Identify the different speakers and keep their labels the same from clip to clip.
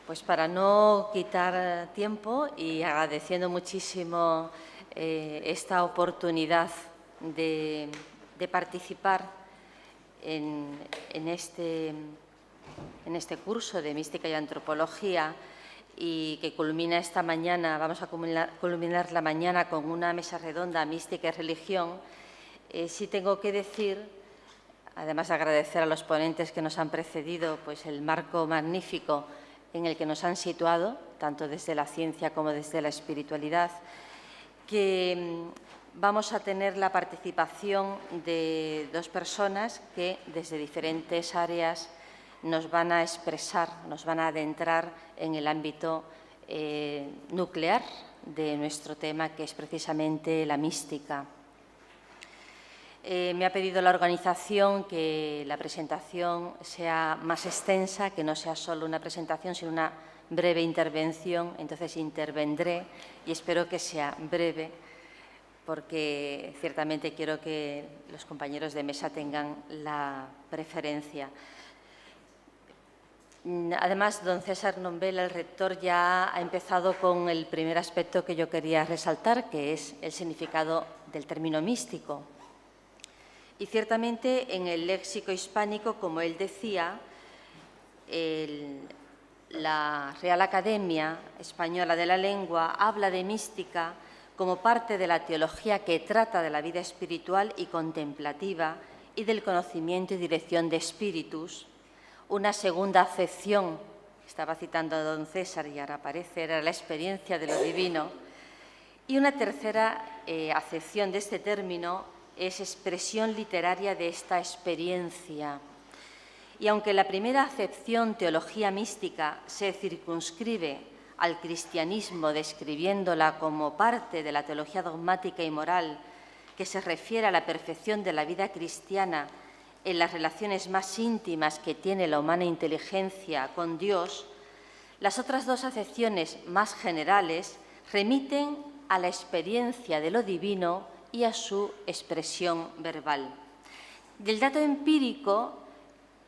Speaker 1: Pues para no quitar tiempo y agradeciendo muchísimo esta oportunidad de participar en este curso de Mística y Antropología, y que culmina esta mañana, vamos a culminar la mañana con una mesa redonda, Mística y Religión. Sí tengo que decir, además de agradecer a los ponentes que nos han precedido, pues el marco magnífico en el que nos han situado, tanto desde la ciencia como desde la espiritualidad, que vamos a tener la participación de dos personas que desde diferentes áreas nos van a expresar, nos van a adentrar en el ámbito nuclear de nuestro tema, que es precisamente la mística. Me ha pedido la organización que la presentación sea más extensa, que no sea solo una presentación, sino una breve intervención. Entonces intervendré y espero que sea breve, porque ciertamente quiero que los compañeros de mesa tengan la preferencia. Además, don César Nombela, el rector, ya ha empezado con el primer aspecto que yo quería resaltar, que es el significado del término místico. Y ciertamente en el léxico hispánico, como él decía, la Real Academia Española de la Lengua habla de mística como parte de la teología que trata de la vida espiritual y contemplativa y del conocimiento y dirección de espíritus. Una segunda acepción, estaba citando a don César y ahora aparece, era la experiencia de lo divino. Y una tercera acepción de este término es expresión literaria de esta experiencia. Y aunque la primera acepción, teología mística, se circunscribe al cristianismo describiéndola como parte de la teología dogmática y moral que se refiere a la perfección de la vida cristiana en las relaciones más íntimas que tiene la humana inteligencia con Dios, las otras dos acepciones más generales remiten a la experiencia de lo divino y a su expresión verbal. Del dato empírico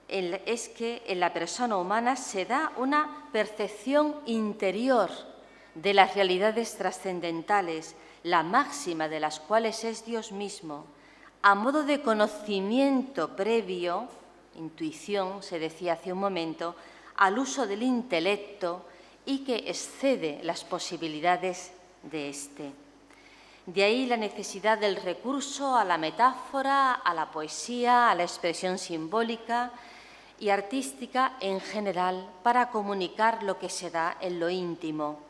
Speaker 1: es que en la persona humana se da una percepción interior de las realidades trascendentales, la máxima de las cuales es Dios mismo, a modo de conocimiento previo, intuición, se decía hace un momento, al uso del intelecto y que excede las posibilidades de éste. De ahí la necesidad del recurso a la metáfora, a la poesía, a la expresión simbólica y artística en general para comunicar lo que se da en lo íntimo.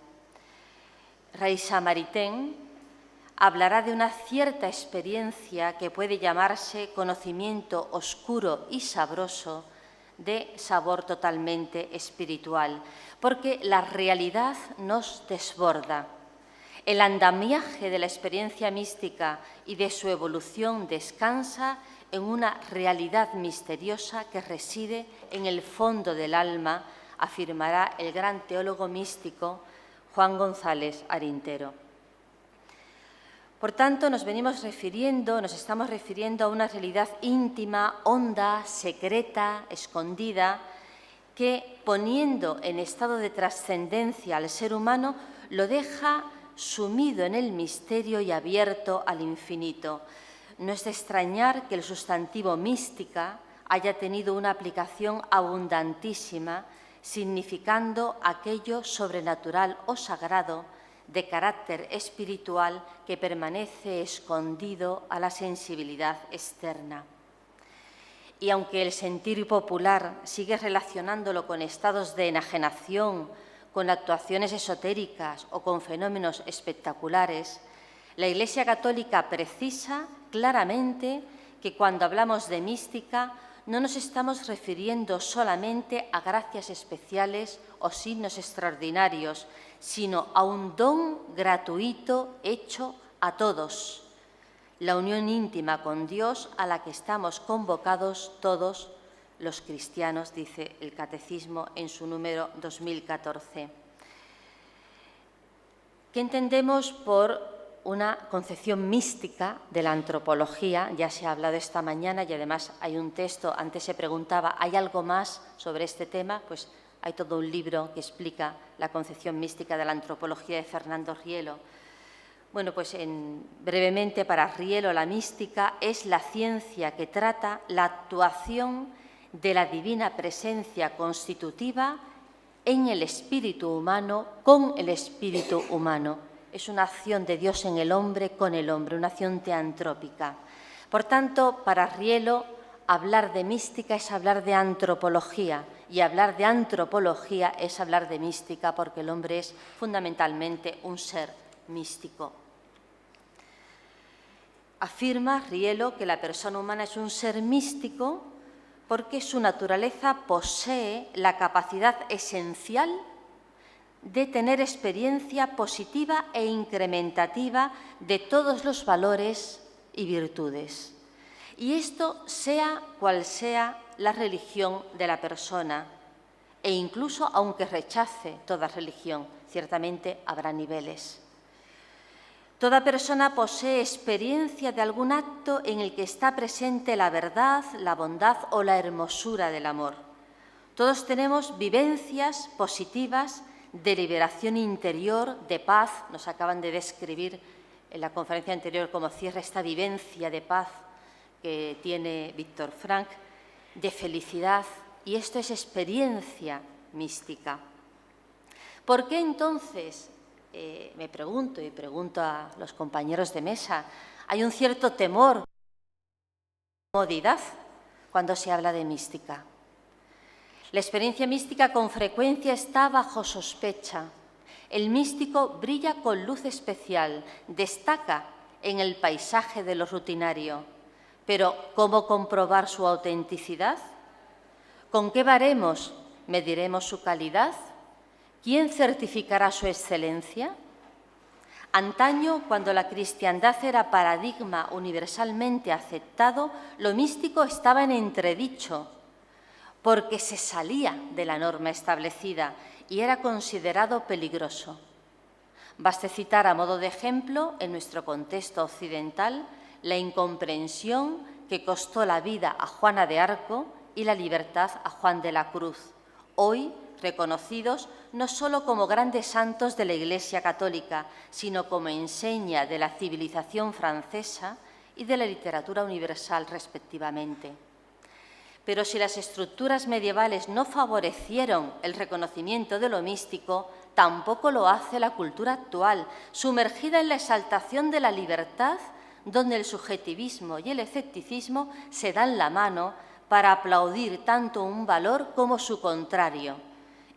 Speaker 1: Raissa Maritain hablará de una cierta experiencia que puede llamarse conocimiento oscuro y sabroso de sabor totalmente espiritual, porque la realidad nos desborda. El andamiaje de la experiencia mística y de su evolución descansa en una realidad misteriosa que reside en el fondo del alma, afirmará el gran teólogo místico Juan González Arintero. Por tanto, nos estamos refiriendo a una realidad íntima, honda, secreta, escondida, que, poniendo en estado de trascendencia al ser humano, lo deja sumido en el misterio y abierto al infinito. No es de extrañar que el sustantivo mística haya tenido una aplicación abundantísima, significando aquello sobrenatural o sagrado de carácter espiritual que permanece escondido a la sensibilidad externa. Y aunque el sentir popular sigue relacionándolo con estados de enajenación, con actuaciones esotéricas o con fenómenos espectaculares, la Iglesia Católica precisa claramente que cuando hablamos de mística no nos estamos refiriendo solamente a gracias especiales o signos extraordinarios, sino a un don gratuito hecho a todos, la unión íntima con Dios a la que estamos convocados todos los cristianos, dice el Catecismo en su número 2014. ¿Qué entendemos por una concepción mística de la antropología? Ya se ha hablado esta mañana y además hay un texto, antes se preguntaba, ¿hay algo más sobre este tema? Pues Hay todo un libro que explica la concepción mística de la antropología de Fernando Rielo. Bueno, pues brevemente, para Rielo la mística es la ciencia que trata la actuación de la divina presencia constitutiva en el espíritu humano, con el espíritu humano. Es una acción de Dios en el hombre, con el hombre, una acción teantrópica. Por tanto, para Rielo, hablar de mística es hablar de antropología, y hablar de antropología es hablar de mística, porque el hombre es fundamentalmente un ser místico. Afirma Rielo que la persona humana es un ser místico porque su naturaleza posee la capacidad esencial de tener experiencia positiva e incrementativa de todos los valores y virtudes. Y esto sea cual sea la religión de la persona, e incluso aunque rechace toda religión, ciertamente habrá niveles. Toda persona posee experiencia de algún acto en el que está presente la verdad, la bondad o la hermosura del amor. Todos tenemos vivencias positivas de liberación interior, de paz. Nos acaban de describir en la conferencia anterior como cierra esta vivencia de paz que tiene Víctor Frank, de felicidad, y esto es experiencia mística. ¿Por qué entonces, me pregunto y pregunto a los compañeros de mesa, hay un cierto temor, comodidad cuando se habla de mística? La experiencia mística con frecuencia está bajo sospecha. El místico brilla con luz especial, destaca en el paisaje de lo rutinario. Pero, ¿cómo comprobar su autenticidad? ¿Con qué baremos mediremos su calidad? ¿Quién certificará su excelencia? Antaño, cuando la cristiandad era paradigma universalmente aceptado, lo místico estaba en entredicho, porque se salía de la norma establecida y era considerado peligroso. Baste citar a modo de ejemplo, en nuestro contexto occidental, la incomprensión que costó la vida a Juana de Arco y la libertad a Juan de la Cruz, hoy reconocidos no solo como grandes santos de la Iglesia católica, sino como enseña de la civilización francesa y de la literatura universal, respectivamente. Pero si las estructuras medievales no favorecieron el reconocimiento de lo místico, tampoco lo hace la cultura actual, sumergida en la exaltación de la libertad, donde el subjetivismo y el escepticismo se dan la mano para aplaudir tanto un valor como su contrario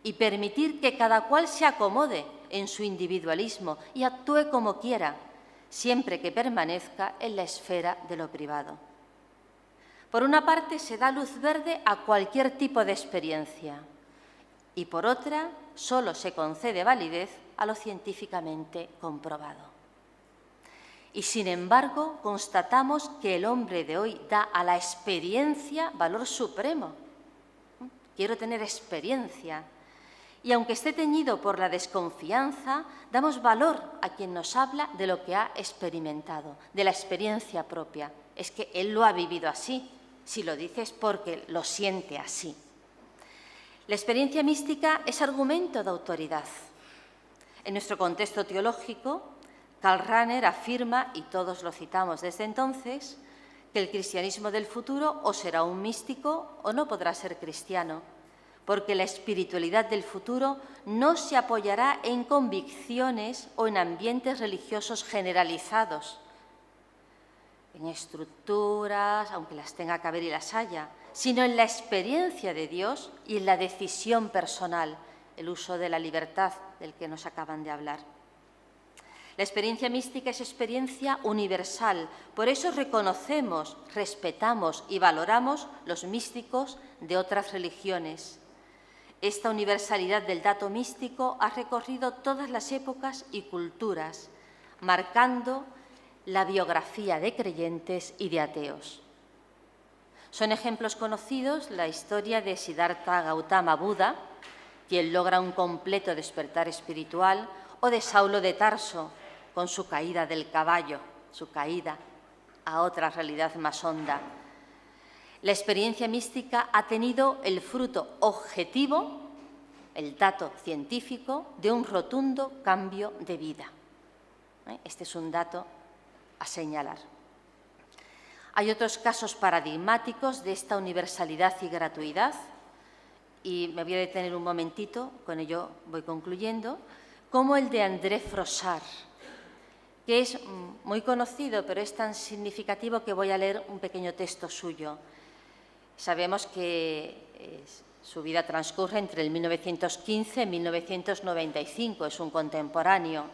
Speaker 1: y permitir que cada cual se acomode en su individualismo y actúe como quiera, siempre que permanezca en la esfera de lo privado. Por una parte, se da luz verde a cualquier tipo de experiencia y, por otra, solo se concede validez a lo científicamente comprobado. Y, sin embargo, constatamos que el hombre de hoy da a la experiencia valor supremo. Quiero tener experiencia. Y aunque esté teñido por la desconfianza, damos valor a quien nos habla de lo que ha experimentado, de la experiencia propia. Es que él lo ha vivido así. Si lo dice es porque lo siente así. La experiencia mística es argumento de autoridad. En nuestro contexto teológico, Karl Rahner afirma, y todos lo citamos desde entonces, que el cristianismo del futuro o será un místico o no podrá ser cristiano, porque la espiritualidad del futuro no se apoyará en convicciones o en ambientes religiosos generalizados, en estructuras, aunque las tenga que haber y las haya, sino en la experiencia de Dios y en la decisión personal, el uso de la libertad del que nos acaban de hablar. La experiencia mística es experiencia universal, por eso reconocemos, respetamos y valoramos los místicos de otras religiones. Esta universalidad del dato místico ha recorrido todas las épocas y culturas, marcando la biografía de creyentes y de ateos. Son ejemplos conocidos la historia de Siddhartha Gautama Buda, quien logra un completo despertar espiritual, o de Saulo de Tarso, con su caída del caballo, su caída a otra realidad más honda. La experiencia mística ha tenido el fruto objetivo el dato científico de un rotundo cambio de vida. Este es un dato a señalar. Hay otros casos paradigmáticos de esta universalidad y gratuidad, y me voy a detener un momentito, con ello voy concluyendo, como el de André Froissart, que es muy conocido, pero es tan significativo que voy a leer un pequeño texto suyo. Sabemos que su vida transcurre entre el 1915 y 1995, es un contemporáneo,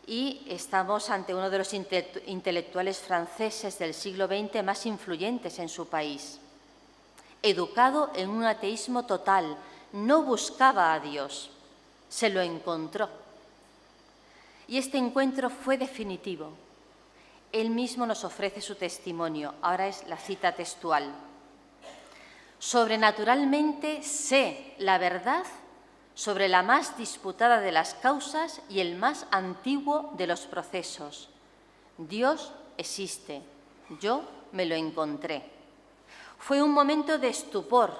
Speaker 1: y estamos ante uno de los intelectuales franceses del siglo XX más influyentes en su país. Educado en un ateísmo total, no buscaba a Dios, se lo encontró. Y este encuentro fue definitivo. Él mismo nos ofrece su testimonio. Ahora es la cita textual. Sobrenaturalmente sé la verdad sobre la más disputada de las causas y el más antiguo de los procesos. Dios existe. Yo me lo encontré. Fue un momento de estupor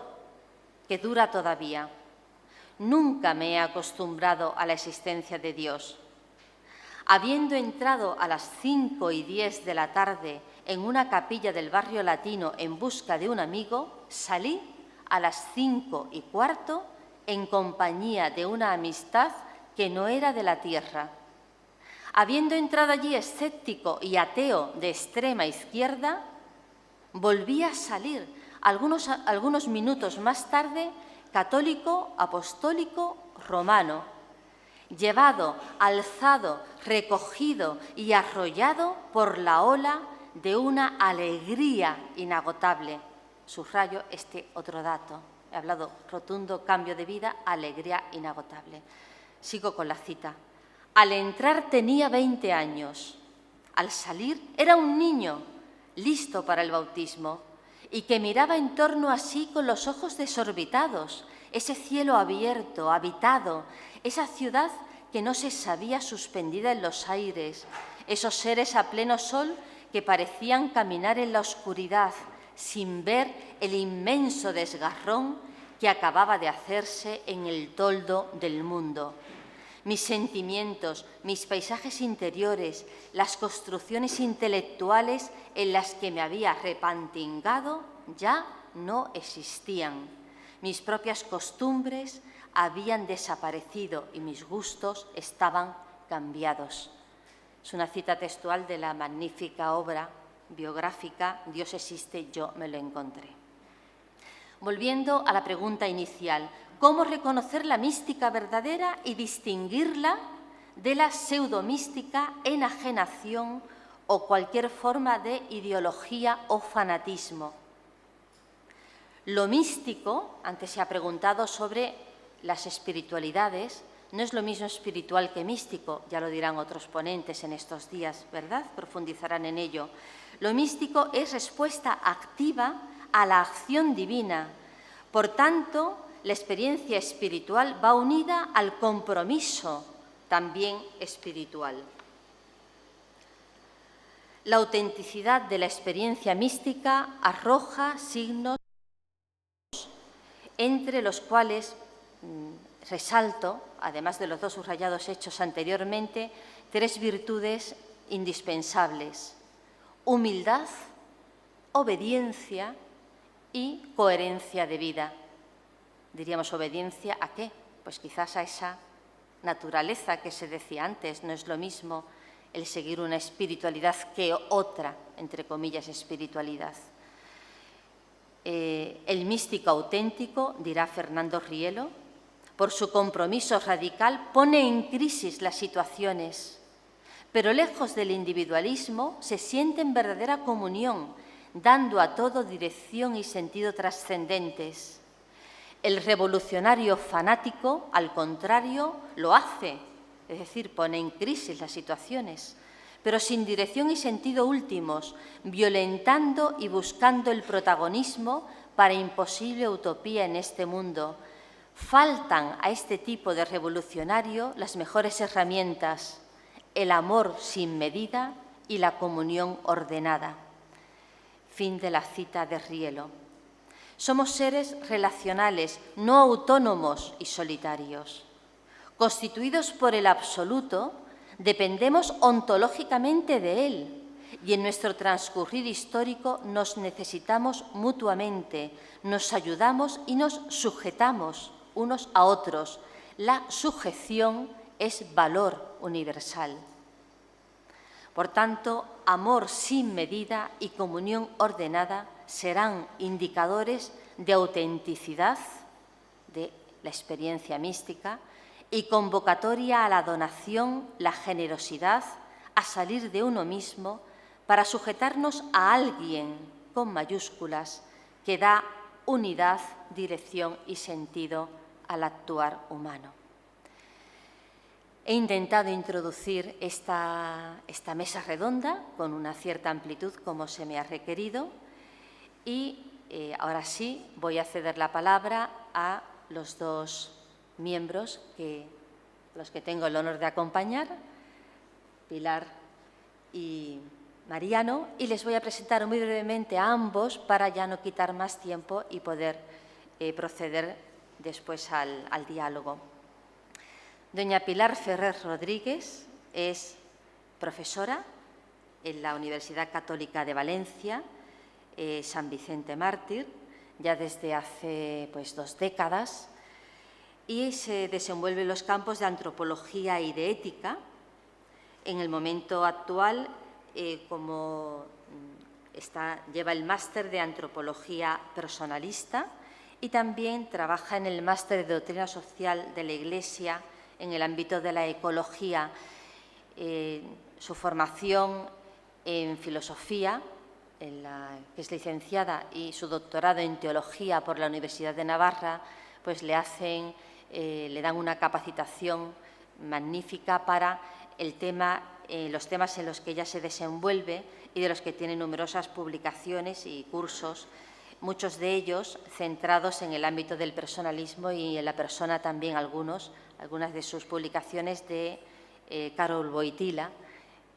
Speaker 1: que dura todavía. Nunca me he acostumbrado a la existencia de Dios. Habiendo entrado a las 5:10 de la tarde en una capilla del barrio latino en busca de un amigo, salí a las 5:15 en compañía de una amistad que no era de la tierra. Habiendo entrado allí escéptico y ateo de extrema izquierda, volví a salir algunos minutos más tarde católico, apostólico, romano, llevado, alzado, recogido y arrollado por la ola de una alegría inagotable. Subrayo este otro dato. He hablado rotundo cambio de vida, alegría inagotable. Sigo con la cita. Al entrar tenía 20 años. Al salir era un niño, listo para el bautismo, y que miraba en torno a sí con los ojos desorbitados, ese cielo abierto, habitado, esa ciudad que no se sabía suspendida en los aires, esos seres a pleno sol que parecían caminar en la oscuridad, sin ver el inmenso desgarrón que acababa de hacerse en el toldo del mundo. Mis sentimientos, mis paisajes interiores, las construcciones intelectuales en las que me había repantingado ya no existían. Mis propias costumbres habían desaparecido y mis gustos estaban cambiados. Es una cita textual de la magnífica obra biográfica Dios existe, yo me lo encontré. Volviendo a la pregunta inicial, ¿cómo reconocer la mística verdadera y distinguirla de la pseudomística, enajenación o cualquier forma de ideología o fanatismo? Lo místico, antes se ha preguntado sobre las espiritualidades, no es lo mismo espiritual que místico, ya lo dirán otros ponentes en estos días, ¿verdad? Profundizarán en ello. Lo místico es respuesta activa a la acción divina. Por tanto, la experiencia espiritual va unida al compromiso también espiritual. La autenticidad de la experiencia mística arroja signos entre los cuales resalto, además de los dos subrayados hechos anteriormente, 3 virtudes indispensables: humildad, obediencia y coherencia de vida. Diríamos, ¿obediencia a qué? Pues quizás a esa naturaleza que se decía antes. No es lo mismo el seguir una espiritualidad que otra, entre comillas, espiritualidad. El místico auténtico, dirá Fernando Rielo, por su compromiso radical pone en crisis las situaciones, pero lejos del individualismo se siente en verdadera comunión, dando a todo dirección y sentido trascendentes. El revolucionario fanático, al contrario, lo hace, es decir, pone en crisis las situaciones, pero sin dirección y sentido últimos, violentando y buscando el protagonismo para imposible utopía en este mundo. Faltan a este tipo de revolucionario las mejores herramientas: el amor sin medida y la comunión ordenada. Fin de la cita de Rielo. Somos seres relacionales, no autónomos y solitarios. Constituidos por el absoluto, dependemos ontológicamente de él y en nuestro transcurrir histórico nos necesitamos mutuamente, nos ayudamos y nos sujetamos unos a otros. La sujeción es valor universal. Por tanto, amor sin medida y comunión ordenada serán indicadores de autenticidad de la experiencia mística y convocatoria a la donación, la generosidad, a salir de uno mismo para sujetarnos a alguien con mayúsculas que da unidad, dirección y sentido al actuar humano. He intentado introducir esta mesa redonda con una cierta amplitud como se me ha requerido y ahora sí voy a ceder la palabra a los dos miembros los que tengo el honor de acompañar, Pilar y Mariano, y les voy a presentar muy brevemente a ambos para ya no quitar más tiempo y poder proceder después al diálogo. Doña Pilar Ferrer Rodríguez es profesora en la Universidad Católica de Valencia, San Vicente Mártir, ya desde hace 2 décadas, y se desenvuelve en los campos de antropología y de ética. En el momento actual, lleva el máster de antropología personalista y también trabaja en el máster de doctrina social de la Iglesia en el ámbito de la ecología. Su formación en filosofía, que es licenciada, y su doctorado en teología por la Universidad de Navarra, pues le dan una capacitación magnífica para los temas en los que ella se desenvuelve y de los que tiene numerosas publicaciones y cursos, muchos de ellos centrados en el ámbito del personalismo y en la persona también algunas de sus publicaciones de Karol Wojtyła,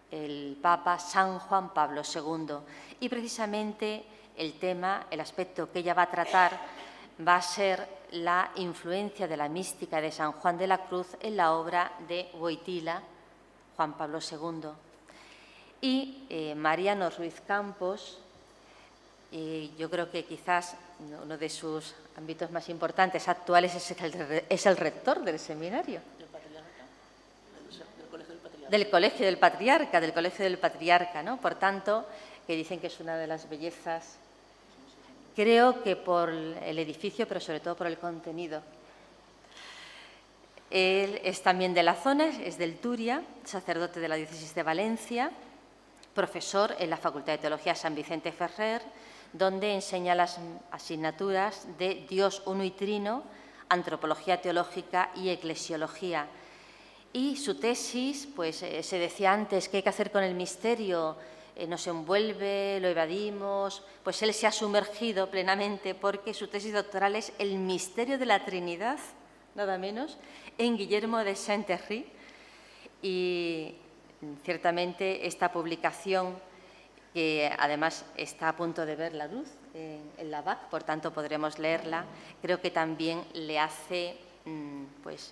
Speaker 1: el Papa San Juan Pablo II. Y precisamente el aspecto que ella va a tratar va a ser la influencia de la mística de San Juan de la Cruz en la obra de Wojtyła, Juan Pablo II. Y Mariano Ruiz Campos, yo creo que quizás uno de sus ámbitos más importantes actuales es el rector del seminario. Del Colegio del Patriarca, ¿no? Por tanto, que dicen que es una de las bellezas, creo que por el edificio, pero sobre todo por el contenido. Él es también de la zona, es del Turia, sacerdote de la diócesis de Valencia, profesor en la Facultad de Teología San Vicente Ferrer, donde enseña las asignaturas de Dios uno y trino, antropología teológica y eclesiología. Y su tesis, pues se decía antes, ¿qué hay que hacer con el misterio? Nos envuelve, lo evadimos. Pues él se ha sumergido plenamente porque su tesis doctoral es El misterio de la Trinidad, nada menos, en Guillermo de Saint-Exupéry. Y ciertamente esta publicación, que además está a punto de ver la luz en la BAC, por tanto podremos leerla, creo que también le hace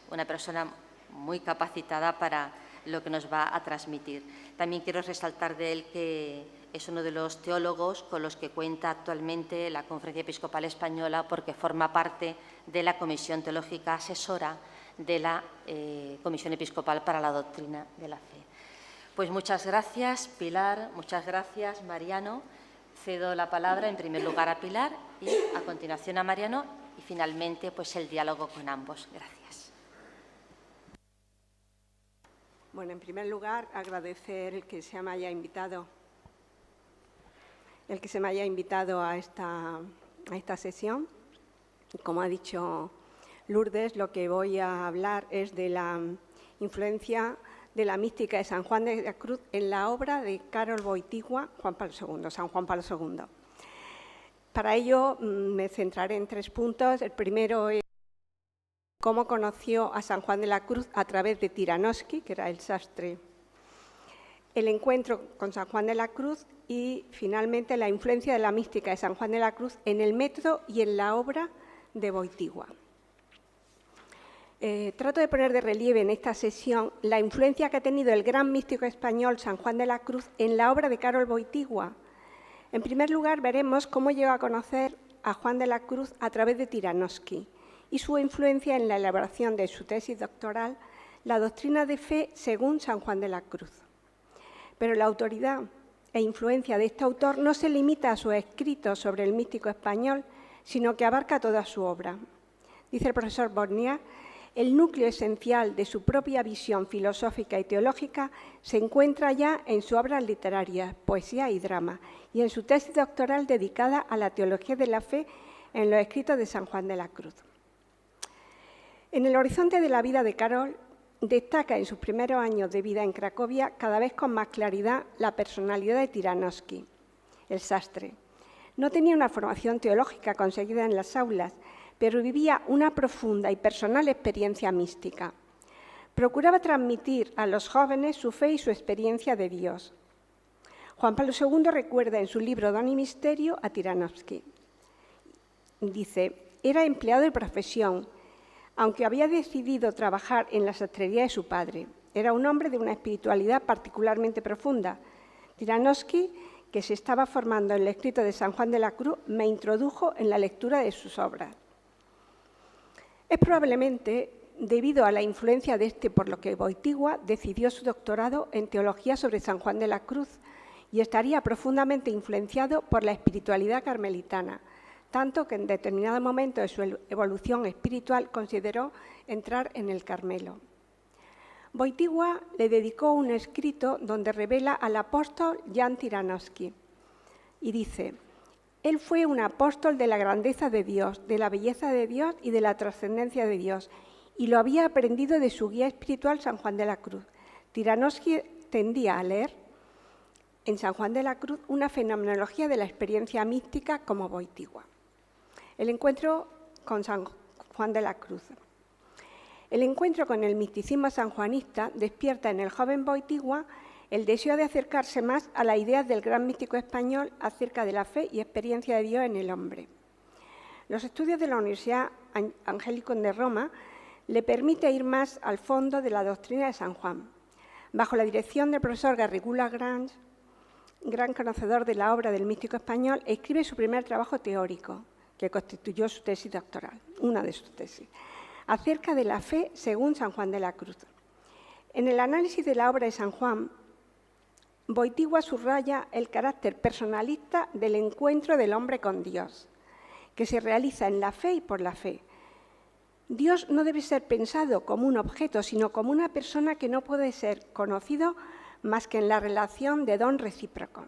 Speaker 1: una persona muy capacitada para lo que nos va a transmitir. También quiero resaltar de él que es uno de los teólogos con los que cuenta actualmente la Conferencia Episcopal Española, porque forma parte de la Comisión Teológica Asesora de la Comisión Episcopal para la Doctrina de la Fe. Pues muchas gracias, Pilar, muchas gracias, Mariano. Cedo la palabra en primer lugar a Pilar y a continuación a Mariano y finalmente pues el diálogo con ambos. Gracias.
Speaker 2: Bueno, en primer lugar, agradecer el que se me haya invitado a esta sesión. Como ha dicho Lourdes, lo que voy a hablar es de la influencia de la mística de San Juan de la Cruz en la obra de Karol Wojtyła, San Juan Pablo II. Para ello me centraré en 3 puntos. El primero es cómo conoció a San Juan de la Cruz a través de Tyranowski, que era el sastre el encuentro con San Juan de la Cruz y, finalmente, la influencia de la mística de San Juan de la Cruz en el método y en la obra de Boitigua. Trato de poner de relieve en esta sesión la influencia que ha tenido el gran místico español San Juan de la Cruz en la obra de Karol Wojtyła. En primer lugar, veremos cómo llegó a conocer a Juan de la Cruz a través de Tyranowski y su influencia en la elaboración de su tesis doctoral, La doctrina de fe según San Juan de la Cruz. Pero la autoridad e influencia de este autor no se limita a sus escritos sobre el místico español, sino que abarca toda su obra. Dice el profesor Bodniak: el núcleo esencial de su propia visión filosófica y teológica se encuentra ya en su obra literaria, poesía y drama, y en su tesis doctoral dedicada a la teología de la fe en los escritos de San Juan de la Cruz. En el horizonte de la vida de Karol destaca en sus primeros años de vida en Cracovia cada vez con más claridad la personalidad de Tyranowski, el sastre. No tenía una formación teológica conseguida en las aulas, pero vivía una profunda y personal experiencia mística. Procuraba transmitir a los jóvenes su fe y su experiencia de Dios. Juan Pablo II recuerda en su libro Don y Misterio a Tyranowski. Dice: era empleado de profesión, aunque había decidido trabajar en la sastrería de su padre. Era un hombre de una espiritualidad particularmente profunda. Tyranowski, que se estaba formando en el escrito de San Juan de la Cruz, me introdujo en la lectura de sus obras. Es probablemente debido a la influencia de este por lo que Wojtyła decidió su doctorado en teología sobre San Juan de la Cruz y estaría profundamente influenciado por la espiritualidad carmelitana, tanto que en determinado momento de su evolución espiritual consideró entrar en el Carmelo. Wojtyła le dedicó un escrito donde revela al apóstol Jan Tyranowski y dice: él fue un apóstol de la grandeza de Dios, de la belleza de Dios y de la trascendencia de Dios, y lo había aprendido de su guía espiritual San Juan de la Cruz. Tyranowski tendía a leer en San Juan de la Cruz una fenomenología de la experiencia mística como Wojtyła. El encuentro con San Juan de la Cruz. El encuentro con el misticismo sanjuanista despierta en el joven Wojtyła el deseo de acercarse más a las ideas del gran místico español acerca de la fe y experiencia de Dios en el hombre. Los estudios de la Universidad Anglicana de Roma le permiten ir más al fondo de la doctrina de San Juan. Bajo la dirección del profesor Garrigou Lagrange, gran conocedor de la obra del místico español, escribe su primer trabajo teórico, que constituyó su tesis doctoral, una de sus tesis, acerca de la fe según San Juan de la Cruz. En el análisis de la obra de San Juan, Wojtyła subraya el carácter personalista del encuentro del hombre con Dios, que se realiza en la fe y por la fe. Dios no debe ser pensado como un objeto, sino como una persona que no puede ser conocido más que en la relación de don recíproco.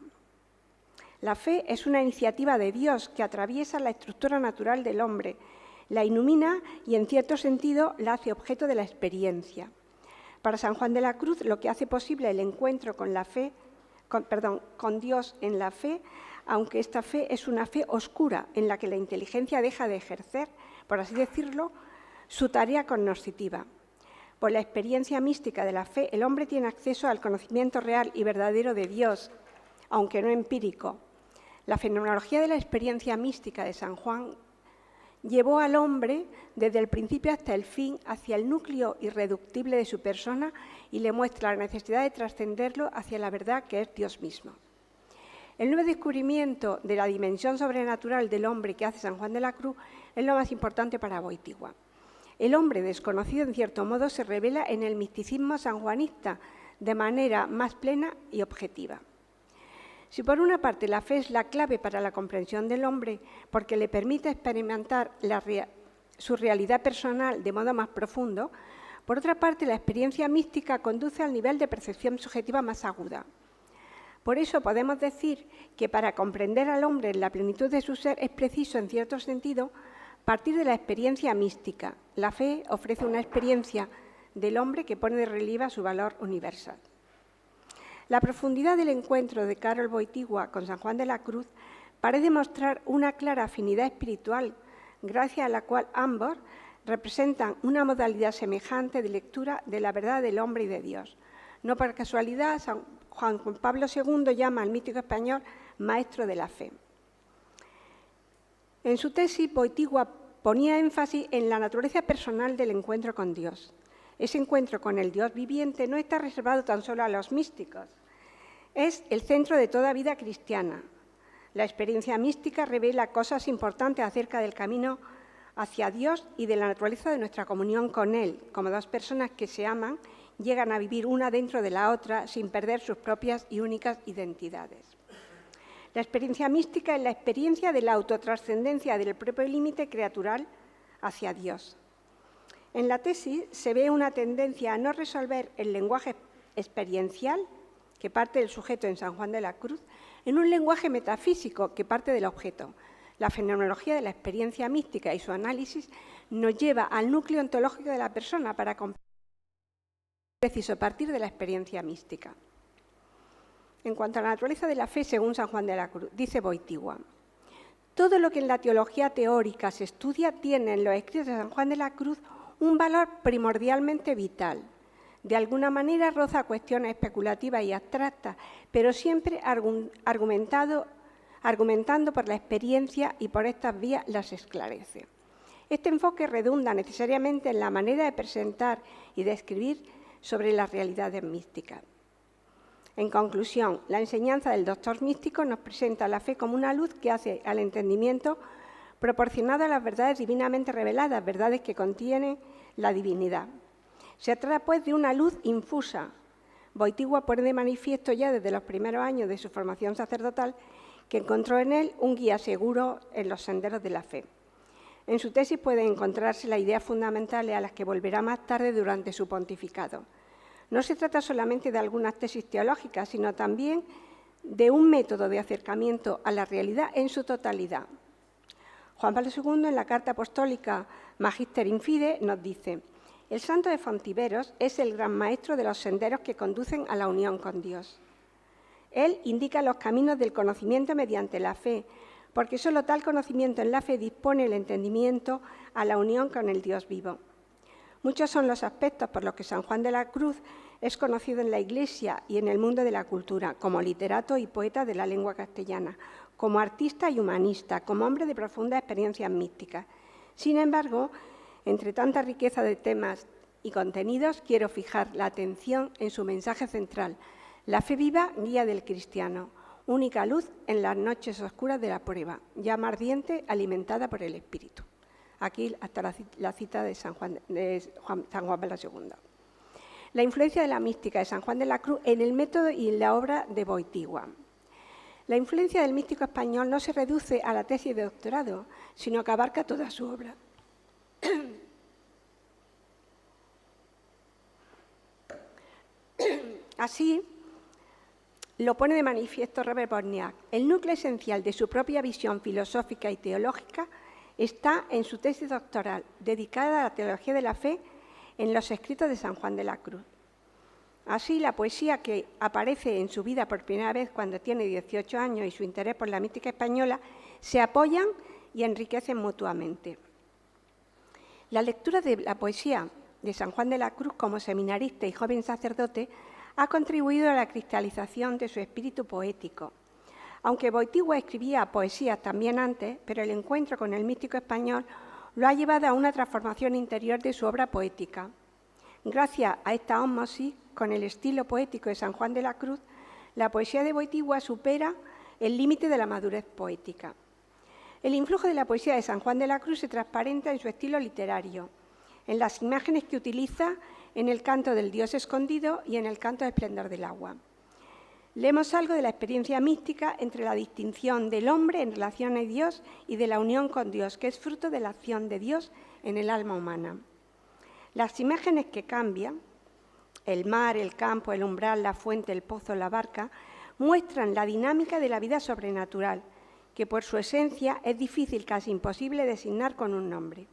Speaker 2: La fe es una iniciativa de Dios que atraviesa la estructura natural del hombre, la ilumina y, en cierto sentido, la hace objeto de la experiencia. Para San Juan de la Cruz, lo que hace posible el encuentro con Dios en la fe, aunque esta fe es una fe oscura, en la que la inteligencia deja de ejercer, por así decirlo, su tarea cognoscitiva. Por la experiencia mística de la fe, el hombre tiene acceso al conocimiento real y verdadero de Dios, aunque no empírico. La fenomenología de la experiencia mística de San Juan llevó al hombre desde el principio hasta el fin hacia el núcleo irreductible de su persona y le muestra la necesidad de trascenderlo hacia la verdad que es Dios mismo. El nuevo descubrimiento de la dimensión sobrenatural del hombre que hace San Juan de la Cruz es lo más importante para Wojtyła. El hombre desconocido, en cierto modo, se revela en el misticismo sanjuanista de manera más plena y objetiva. Si por una parte la fe es la clave para la comprensión del hombre porque le permite experimentar su realidad personal de modo más profundo, por otra parte la experiencia mística conduce al nivel de percepción subjetiva más aguda. Por eso podemos decir que para comprender al hombre en la plenitud de su ser es preciso, en cierto sentido, partir de la experiencia mística. La fe ofrece una experiencia del hombre que pone de relieve su valor universal. La profundidad del encuentro de Karol Wojtyła con San Juan de la Cruz parece mostrar una clara afinidad espiritual, gracias a la cual ambos representan una modalidad semejante de lectura de la verdad del hombre y de Dios. No por casualidad, San Juan Pablo II llama al místico español maestro de la fe. En su tesis, Boitigua ponía énfasis en la naturaleza personal del encuentro con Dios. Ese encuentro con el Dios viviente no está reservado tan solo a los místicos. Es el centro de toda vida cristiana. La experiencia mística revela cosas importantes acerca del camino hacia Dios y de la naturaleza de nuestra comunión con Él, como dos personas que se aman llegan a vivir una dentro de la otra sin perder sus propias y únicas identidades. La experiencia mística es la experiencia de la autotrascendencia del propio límite creatural hacia Dios. En la tesis se ve una tendencia a no resolver el lenguaje experiencial, que parte del sujeto en San Juan de la Cruz, en un lenguaje metafísico que parte del objeto. La fenomenología de la experiencia mística y su análisis nos lleva al núcleo ontológico de la persona para comprender que es preciso partir de la experiencia mística. En cuanto a la naturaleza de la fe, según San Juan de la Cruz, dice Boitigua, todo lo que en la teología teórica se estudia tiene en los escritos de San Juan de la Cruz un valor primordialmente vital. De alguna manera roza cuestiones especulativas y abstractas, pero siempre argumentando por la experiencia y por estas vías las esclarece. Este enfoque redunda necesariamente en la manera de presentar y de escribir sobre las realidades místicas. En conclusión, la enseñanza del doctor místico nos presenta la fe como una luz que hace al entendimiento proporcionado a las verdades divinamente reveladas, verdades que contienen la divinidad. Se trata, pues, de una luz infusa. Boitigua pone de manifiesto ya desde los primeros años de su formación sacerdotal que encontró en él un guía seguro en los senderos de la fe. En su tesis pueden encontrarse las ideas fundamentales a las que volverá más tarde durante su pontificado. No se trata solamente de algunas tesis teológicas, sino también de un método de acercamiento a la realidad en su totalidad. Juan Pablo II, en la Carta Apostólica Magister in Fide, nos dice: el santo de Fontiveros es el gran maestro de los senderos que conducen a la unión con Dios. Él indica los caminos del conocimiento mediante la fe, porque solo tal conocimiento en la fe dispone el entendimiento a la unión con el Dios vivo. Muchos son los aspectos por los que San Juan de la Cruz es conocido en la Iglesia y en el mundo de la cultura, como literato y poeta de la lengua castellana, como artista y humanista, como hombre de profundas experiencias místicas. Sin embargo, entre tanta riqueza de temas y contenidos, quiero fijar la atención en su mensaje central: la fe viva, guía del cristiano, única luz en las noches oscuras de la prueba, llama ardiente alimentada por el Espíritu. Aquí hasta la cita de San Juan Pablo II. La influencia de la mística de San Juan de la Cruz en el método y en la obra de Boitigua. La influencia del místico español no se reduce a la tesis de doctorado, sino que abarca toda su obra. Así lo pone de manifiesto Robert Borgniac. El núcleo esencial de su propia visión filosófica y teológica está en su tesis doctoral, dedicada a la teología de la fe en los escritos de San Juan de la Cruz. Así, la poesía que aparece en su vida por primera vez cuando tiene 18 años y su interés por la mística española se apoyan y enriquecen mutuamente. La lectura de la poesía de San Juan de la Cruz como seminarista y joven sacerdote ha contribuido a la cristalización de su espíritu poético. Aunque Boitigua escribía poesías también antes, pero el encuentro con el místico español lo ha llevado a una transformación interior de su obra poética. Gracias a esta ósmosis con el estilo poético de San Juan de la Cruz, la poesía de Boitigua supera el límite de la madurez poética. El influjo de la poesía de San Juan de la Cruz se transparenta en su estilo literario, en las imágenes que utiliza en el canto del Dios escondido y en el canto del esplendor del agua. Leemos algo de la experiencia mística entre la distinción del hombre en relación a Dios y de la unión con Dios, que es fruto de la acción de Dios en el alma humana. Las imágenes que cambian, el mar, el campo, el umbral, la fuente, el pozo, la barca, muestran la dinámica de la vida sobrenatural, que por su esencia es difícil, casi imposible, designar con un nombre.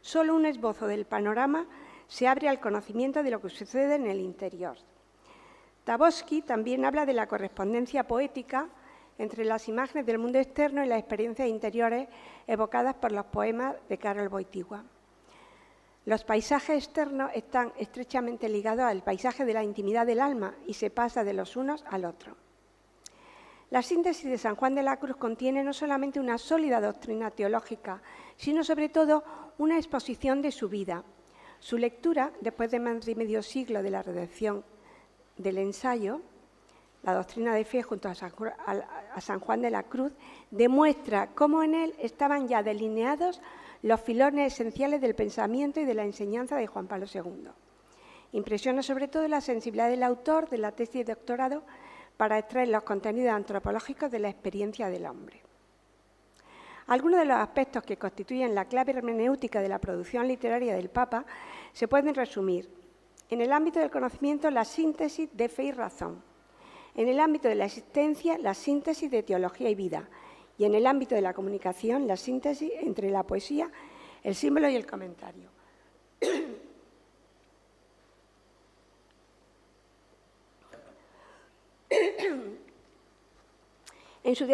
Speaker 2: Solo un esbozo del panorama se abre al conocimiento de lo que sucede en el interior. Tabosky también habla de la correspondencia poética entre las imágenes del mundo externo y las experiencias interiores evocadas por los poemas de Karol Wojtyła. Los paisajes externos están estrechamente ligados al paisaje de la intimidad del alma y se pasa de los unos al otro. La síntesis de San Juan de la Cruz contiene no solamente una sólida doctrina teológica, sino sobre todo una exposición de su vida. Su lectura, después de más de medio siglo de la redacción del ensayo, la doctrina de fe junto a San Juan de la Cruz, demuestra cómo en él estaban ya delineados los filones esenciales del pensamiento y de la enseñanza de Juan Pablo II. Impresiona sobre todo la sensibilidad del autor de la tesis de doctorado para extraer los contenidos antropológicos de la experiencia del hombre. Algunos de los aspectos que constituyen la clave hermenéutica de la producción literaria del Papa se pueden resumir. En el ámbito del conocimiento, la síntesis de fe y razón. En el ámbito de la existencia, la síntesis de teología y vida. Y en el ámbito de la comunicación, la síntesis entre la poesía, el símbolo y el comentario. En su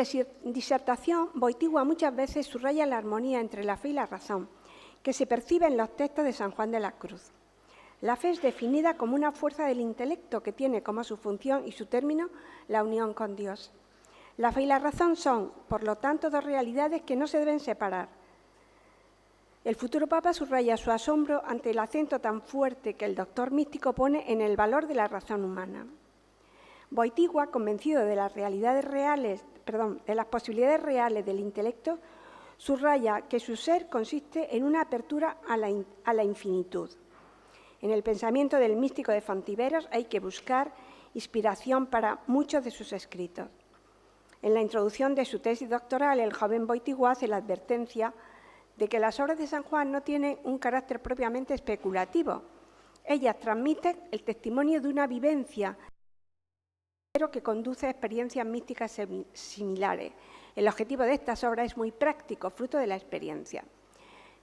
Speaker 2: disertación, Boitigua muchas veces subraya la armonía entre la fe y la razón, que se percibe en los textos de San Juan de la Cruz. La fe es definida como una fuerza del intelecto que tiene como su función y su término la unión con Dios. La fe y la razón son, por lo tanto, dos realidades que no se deben separar. El futuro Papa subraya su asombro ante el acento tan fuerte que el doctor místico pone en el valor de la razón humana. Boitigua, convencido de las posibilidades reales del intelecto, subraya que su ser consiste en una apertura a la infinitud. En el pensamiento del místico de Fontiveros hay que buscar inspiración para muchos de sus escritos. En la introducción de su tesis doctoral, el joven Boitigua hace la advertencia de que las obras de San Juan no tienen un carácter propiamente especulativo. Ellas transmiten el testimonio de una vivencia que conduce a experiencias místicas similares. El objetivo de estas obras es muy práctico, fruto de la experiencia.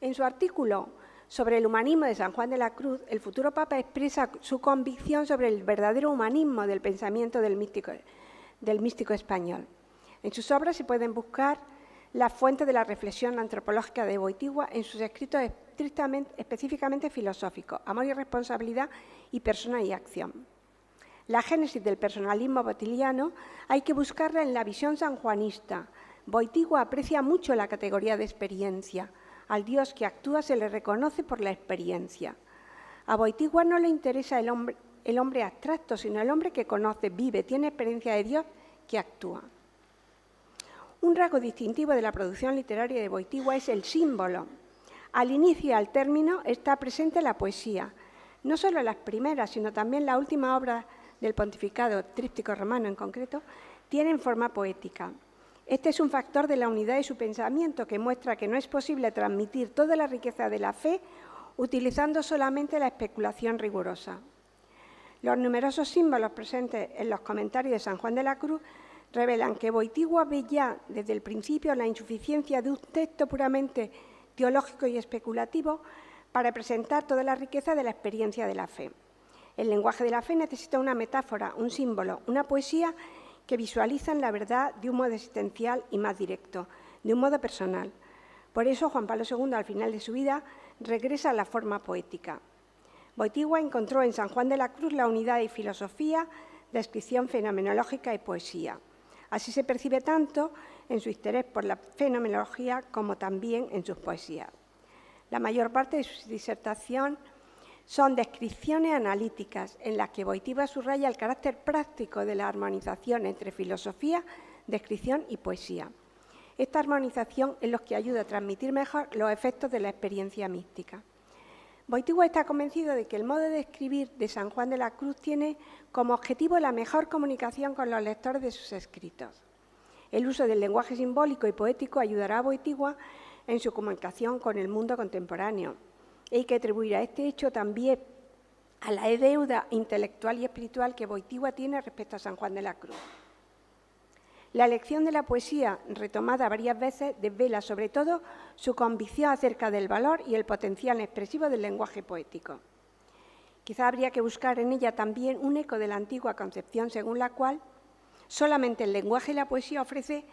Speaker 2: En su artículo sobre el humanismo de San Juan de la Cruz, el futuro Papa expresa su convicción sobre el verdadero humanismo del pensamiento del místico español. En sus obras se pueden buscar las fuentes de la reflexión antropológica de Boitigua en sus escritos específicamente filosóficos, Amor y responsabilidad y Persona y acción. La génesis del personalismo botiliano hay que buscarla en la visión sanjuanista. Boitigua aprecia mucho la categoría de experiencia. Al Dios que actúa se le reconoce por la experiencia. A Boitigua no le interesa el hombre abstracto, sino el hombre que conoce, vive, tiene experiencia de Dios que actúa. Un rasgo distintivo de la producción literaria de Boitigua es el símbolo. Al inicio y al término está presente la poesía. No solo las primeras, sino también la última obra del pontificado, tríptico romano en concreto, tienen forma poética. Este es un factor de la unidad de su pensamiento que muestra que no es posible transmitir toda la riqueza de la fe utilizando solamente la especulación rigurosa. Los numerosos símbolos presentes en los comentarios de San Juan de la Cruz revelan que Boitigua ve ya desde el principio la insuficiencia de un texto puramente teológico y especulativo para presentar toda la riqueza de la experiencia de la fe. El lenguaje de la fe necesita una metáfora, un símbolo, una poesía que visualizan la verdad de un modo existencial y más directo, de un modo personal. Por eso Juan Pablo II, al final de su vida, regresa a la forma poética. Boitigua encontró en San Juan de la Cruz la unidad de filosofía, descripción fenomenológica y poesía. Así se percibe tanto en su interés por la fenomenología como también en sus poesías. La mayor parte de su disertación son descripciones analíticas en las que Boitigua subraya el carácter práctico de la armonización entre filosofía, descripción y poesía. Esta armonización es lo que ayuda a transmitir mejor los efectos de la experiencia mística. Boitigua está convencido de que el modo de escribir de San Juan de la Cruz tiene como objetivo la mejor comunicación con los lectores de sus escritos. El uso del lenguaje simbólico y poético ayudará a Boitigua en su comunicación con el mundo contemporáneo. Hay que atribuir a este hecho también a la deuda intelectual y espiritual que Boitigua tiene respecto a San Juan de la Cruz. La elección de la poesía, retomada varias veces, desvela sobre todo su convicción acerca del valor y el potencial expresivo del lenguaje poético. Quizá habría que buscar en ella también un eco de la antigua concepción según la cual solamente el lenguaje y la poesía ofrece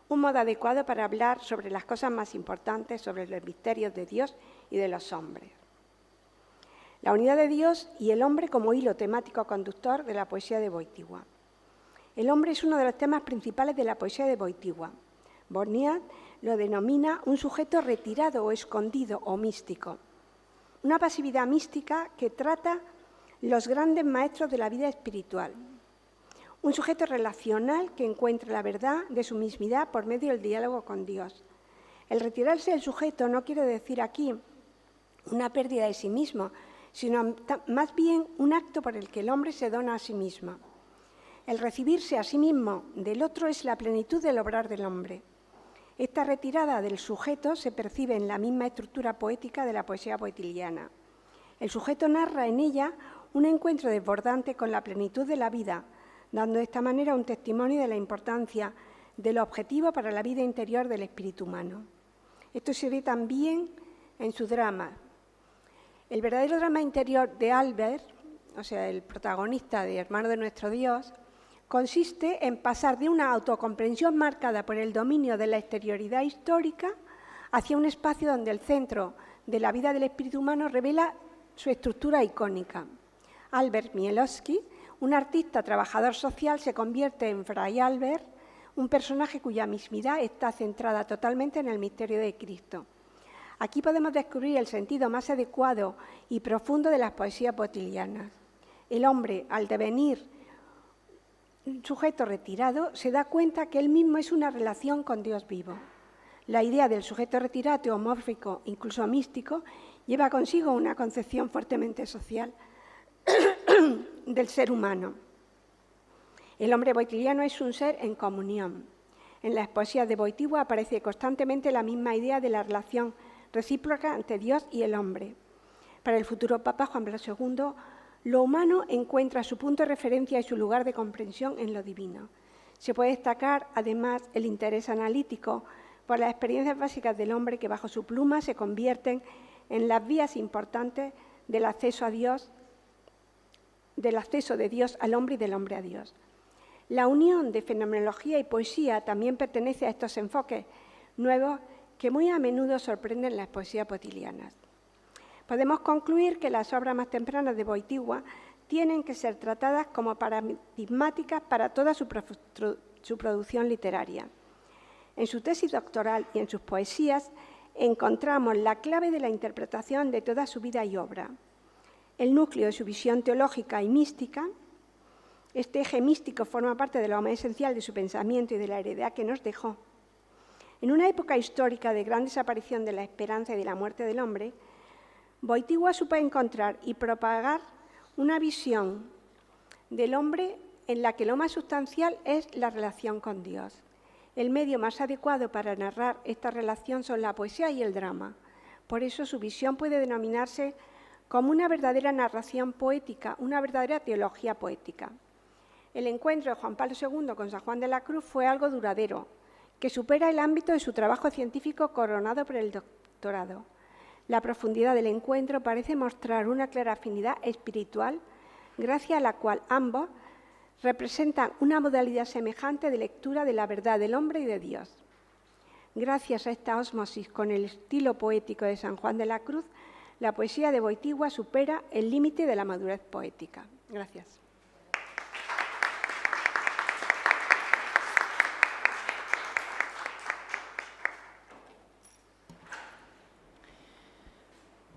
Speaker 2: un modo adecuado para hablar sobre las cosas más importantes, sobre los misterios de Dios y de los hombres. la unidad de Dios y el hombre como hilo temático conductor de la poesía de Wojtyła. El hombre es uno de los temas principales de la poesía de Wojtyła. Borniat lo denomina un sujeto retirado o escondido o místico. Una pasividad mística que trata los grandes maestros de la vida espiritual. Un sujeto relacional que encuentra la verdad de su mismidad por medio del diálogo con Dios. El retirarse del sujeto no quiere decir aquí una pérdida de sí mismo, sino más bien un acto por el que el hombre se dona a sí mismo. El recibirse a sí mismo del otro es la plenitud del obrar del hombre. Esta retirada del sujeto se percibe en la misma estructura poética de la poesía wojtyliana. El sujeto narra en ella un encuentro desbordante con la plenitud de la vida, dando de esta manera un testimonio de la importancia del objetivo para la vida interior del espíritu humano. Esto se ve también en su drama. El verdadero drama interior de Albert, o sea, el protagonista de Hermano de nuestro Dios, consiste en pasar de una autocomprensión marcada por el dominio de la exterioridad histórica hacia un espacio donde el centro de la vida del espíritu humano revela su estructura icónica. Albert Mielowski, un artista trabajador social, se convierte en Fray Albert, un personaje cuya mismidad está centrada totalmente en el misterio de Cristo. Aquí podemos descubrir el sentido más adecuado y profundo de las poesías wojtylianas. El hombre, al devenir un sujeto retirado, se da cuenta que él mismo es una relación con Dios vivo. La idea del sujeto retirado, teomórfico, incluso místico, lleva consigo una concepción fuertemente social del ser humano. El hombre wojtyliano es un ser en comunión. En las poesías de Wojtyła aparece constantemente la misma idea de la relación recíproca entre Dios y el hombre. Para el futuro Papa Juan Pablo II, lo humano encuentra su punto de referencia y su lugar de comprensión en lo divino. Se puede destacar, además, el interés analítico por las experiencias básicas del hombre que bajo su pluma se convierten en las vías importantes del acceso a Dios, del acceso de Dios al hombre y del hombre a Dios. La unión de fenomenología y poesía también pertenece a estos enfoques nuevos que muy a menudo sorprenden las poesías wojtylianas. Podemos concluir que las obras más tempranas de Wojtyła tienen que ser tratadas como paradigmáticas para toda su producción literaria. En su tesis doctoral y en sus poesías encontramos la clave de la interpretación de toda su vida y obra. El núcleo de su visión teológica y mística, este eje místico forma parte de lo más esencial de su pensamiento y de la heredad que nos dejó. En una época histórica de gran desaparición de la esperanza y de la muerte del hombre, Wojtyła supo encontrar y propagar una visión del hombre en la que lo más sustancial es la relación con Dios. El medio más adecuado para narrar esta relación son la poesía y el drama. Por eso su visión puede denominarse como una verdadera narración poética, una verdadera teología poética. El encuentro de Juan Pablo II con San Juan de la Cruz fue algo duradero, que supera el ámbito de su trabajo científico coronado por el doctorado. La profundidad del encuentro parece mostrar una clara afinidad espiritual, gracias a la cual ambos representan una modalidad semejante de lectura de la verdad del hombre y de Dios. Gracias a esta ósmosis con el estilo poético de San Juan de la Cruz, la poesía de Wojtyła supera el límite de la madurez poética. Gracias.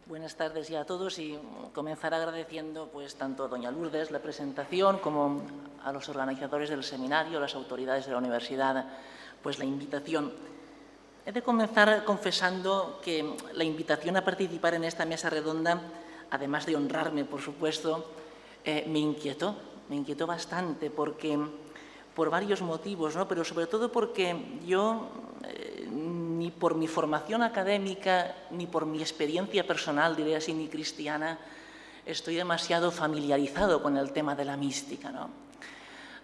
Speaker 3: Buenas tardes ya a todos y comenzar agradeciendo pues, tanto a doña Lourdes la presentación como a los organizadores del seminario, a las autoridades de la universidad, pues la invitación. He de comenzar confesando que la invitación a participar en esta mesa redonda, además de honrarme, por supuesto, me inquietó bastante porque, por varios motivos, ¿no? Pero sobre todo porque yo, ni por mi formación académica, ni por mi experiencia personal, diré así, ni cristiana, estoy demasiado familiarizado con el tema de la mística, ¿no?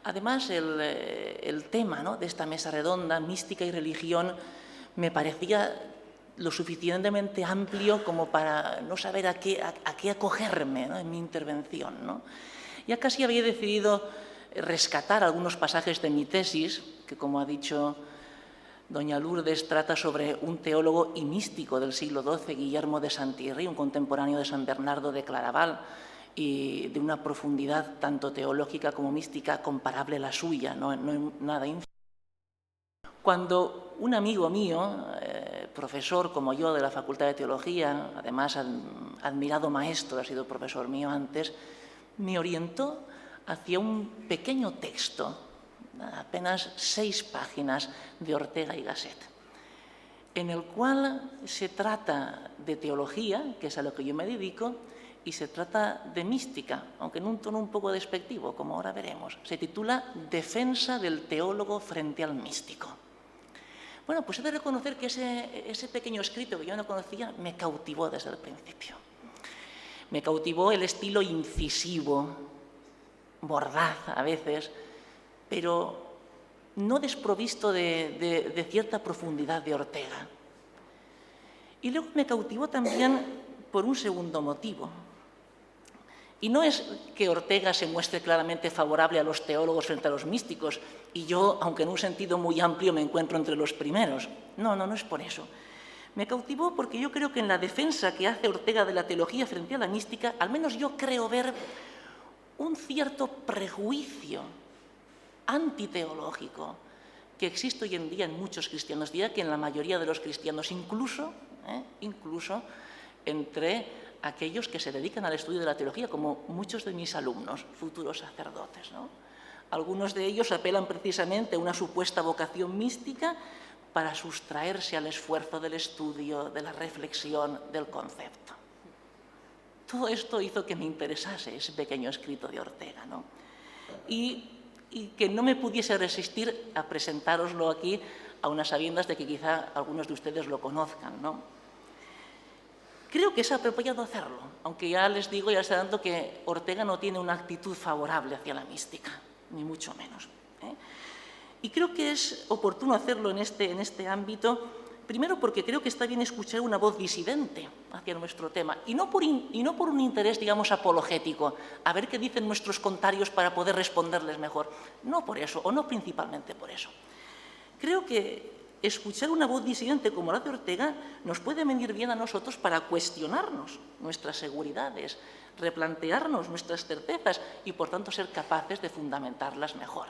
Speaker 3: Además, el tema, ¿no?, de esta mesa redonda, mística y religión, me parecía lo suficientemente amplio como para no saber a qué acogerme, ¿no?, en mi intervención, ¿no? Ya casi había decidido rescatar algunos pasajes de mi tesis, que como ha dicho Doña Lourdes trata sobre un teólogo y místico del siglo XII, Guillermo de Saint-Thierry, un contemporáneo de San Bernardo de Claraval, y de una profundidad tanto teológica como mística comparable a la suya, no nada inferior. Cuando un amigo mío, profesor como yo de la Facultad de Teología, además admirado maestro, ha sido profesor mío antes, me orientó hacia un pequeño texto, apenas 6 páginas, de Ortega y Gasset, en el cual se trata de teología, que es a lo que yo me dedico, y se trata de mística, aunque en un tono un poco despectivo, como ahora veremos. Se titula Defensa del teólogo frente al místico. Bueno, pues he de reconocer que ese pequeño escrito que yo no conocía me cautivó desde el principio. Me cautivó el estilo incisivo, mordaz a veces, pero no desprovisto de cierta profundidad de Ortega. Y luego me cautivó también por un segundo motivo. Y no es que Ortega se muestre claramente favorable a los teólogos frente a los místicos, y yo, aunque en un sentido muy amplio, me encuentro entre los primeros. No es por eso. Me cautivó porque yo creo que en la defensa que hace Ortega de la teología frente a la mística, al menos yo creo ver un cierto prejuicio antiteológico que existe hoy en día en muchos cristianos, diría que en la mayoría de los cristianos, incluso entre aquellos que se dedican al estudio de la teología, como muchos de mis alumnos, futuros sacerdotes, ¿no? Algunos de ellos apelan precisamente a una supuesta vocación mística para sustraerse al esfuerzo del estudio, de la reflexión, del concepto. Todo esto hizo que me interesase ese pequeño escrito de Ortega, ¿no? Y que no me pudiese resistir a presentároslo aquí, a unas sabiendas de que quizá algunos de ustedes lo conozcan, ¿no? Creo que es apropiado hacerlo, aunque ya les digo, ya está dando que Ortega no tiene una actitud favorable hacia la mística, ni mucho menos. Y creo que es oportuno hacerlo en este ámbito, primero porque creo que está bien escuchar una voz disidente hacia nuestro tema, y no por un interés, digamos, apologético, a ver qué dicen nuestros contrarios para poder responderles mejor. No por eso, o no principalmente por eso. Creo que escuchar una voz disidente como la de Ortega nos puede venir bien a nosotros para cuestionarnos nuestras seguridades, replantearnos nuestras certezas y, por tanto, ser capaces de fundamentarlas mejor.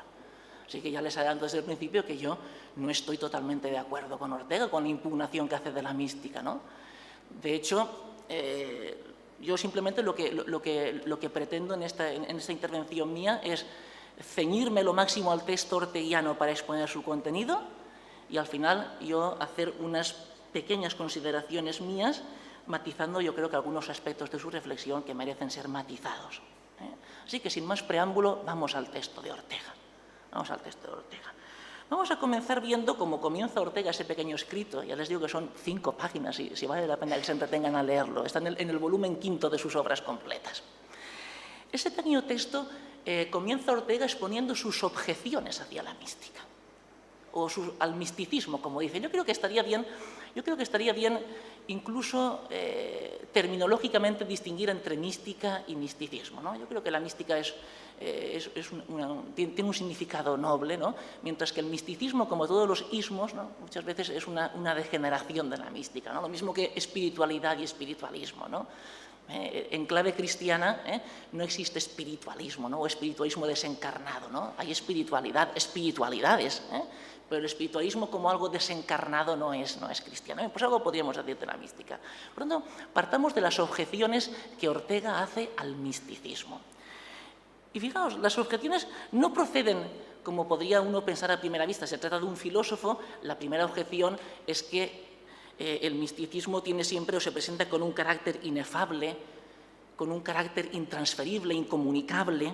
Speaker 3: Así que ya les adelanto desde el principio que yo no estoy totalmente de acuerdo con Ortega, con la impugnación que hace de la mística, ¿no? De hecho, yo simplemente lo que pretendo en esta intervención mía es ceñirme lo máximo al texto orteguiano para exponer su contenido y al final yo hacer unas pequeñas consideraciones mías, matizando yo creo que algunos aspectos de su reflexión que merecen ser matizados. Así que sin más preámbulo, vamos al texto de Ortega. Vamos a comenzar viendo cómo comienza Ortega ese pequeño escrito. Ya les digo que son 5 páginas y si vale la pena que se entretengan a leerlo. Está en el volumen 5 de sus obras completas. Ese pequeño texto comienza Ortega exponiendo sus objeciones hacia la mística, o al misticismo, como dice. Yo creo que estaría bien incluso terminológicamente distinguir entre mística y misticismo, ¿no? Yo creo que la mística tiene un significado noble, ¿no? Mientras que el misticismo, como todos los ismos, ¿no? Muchas veces es una degeneración de la mística, ¿no? Lo mismo que espiritualidad y espiritualismo, ¿no? En clave cristiana no existe espiritualismo, ¿no? O espiritualismo desencarnado, ¿no? Hay espiritualidades, pero el espiritualismo como algo desencarnado no es cristiano. Pues algo podríamos decir de la mística. Por lo tanto, partamos de las objeciones que Ortega hace al misticismo. Y fijaos, las objeciones no proceden, como podría uno pensar a primera vista, se trata de un filósofo. La primera objeción es que el misticismo tiene siempre o se presenta con un carácter inefable, con un carácter intransferible, incomunicable.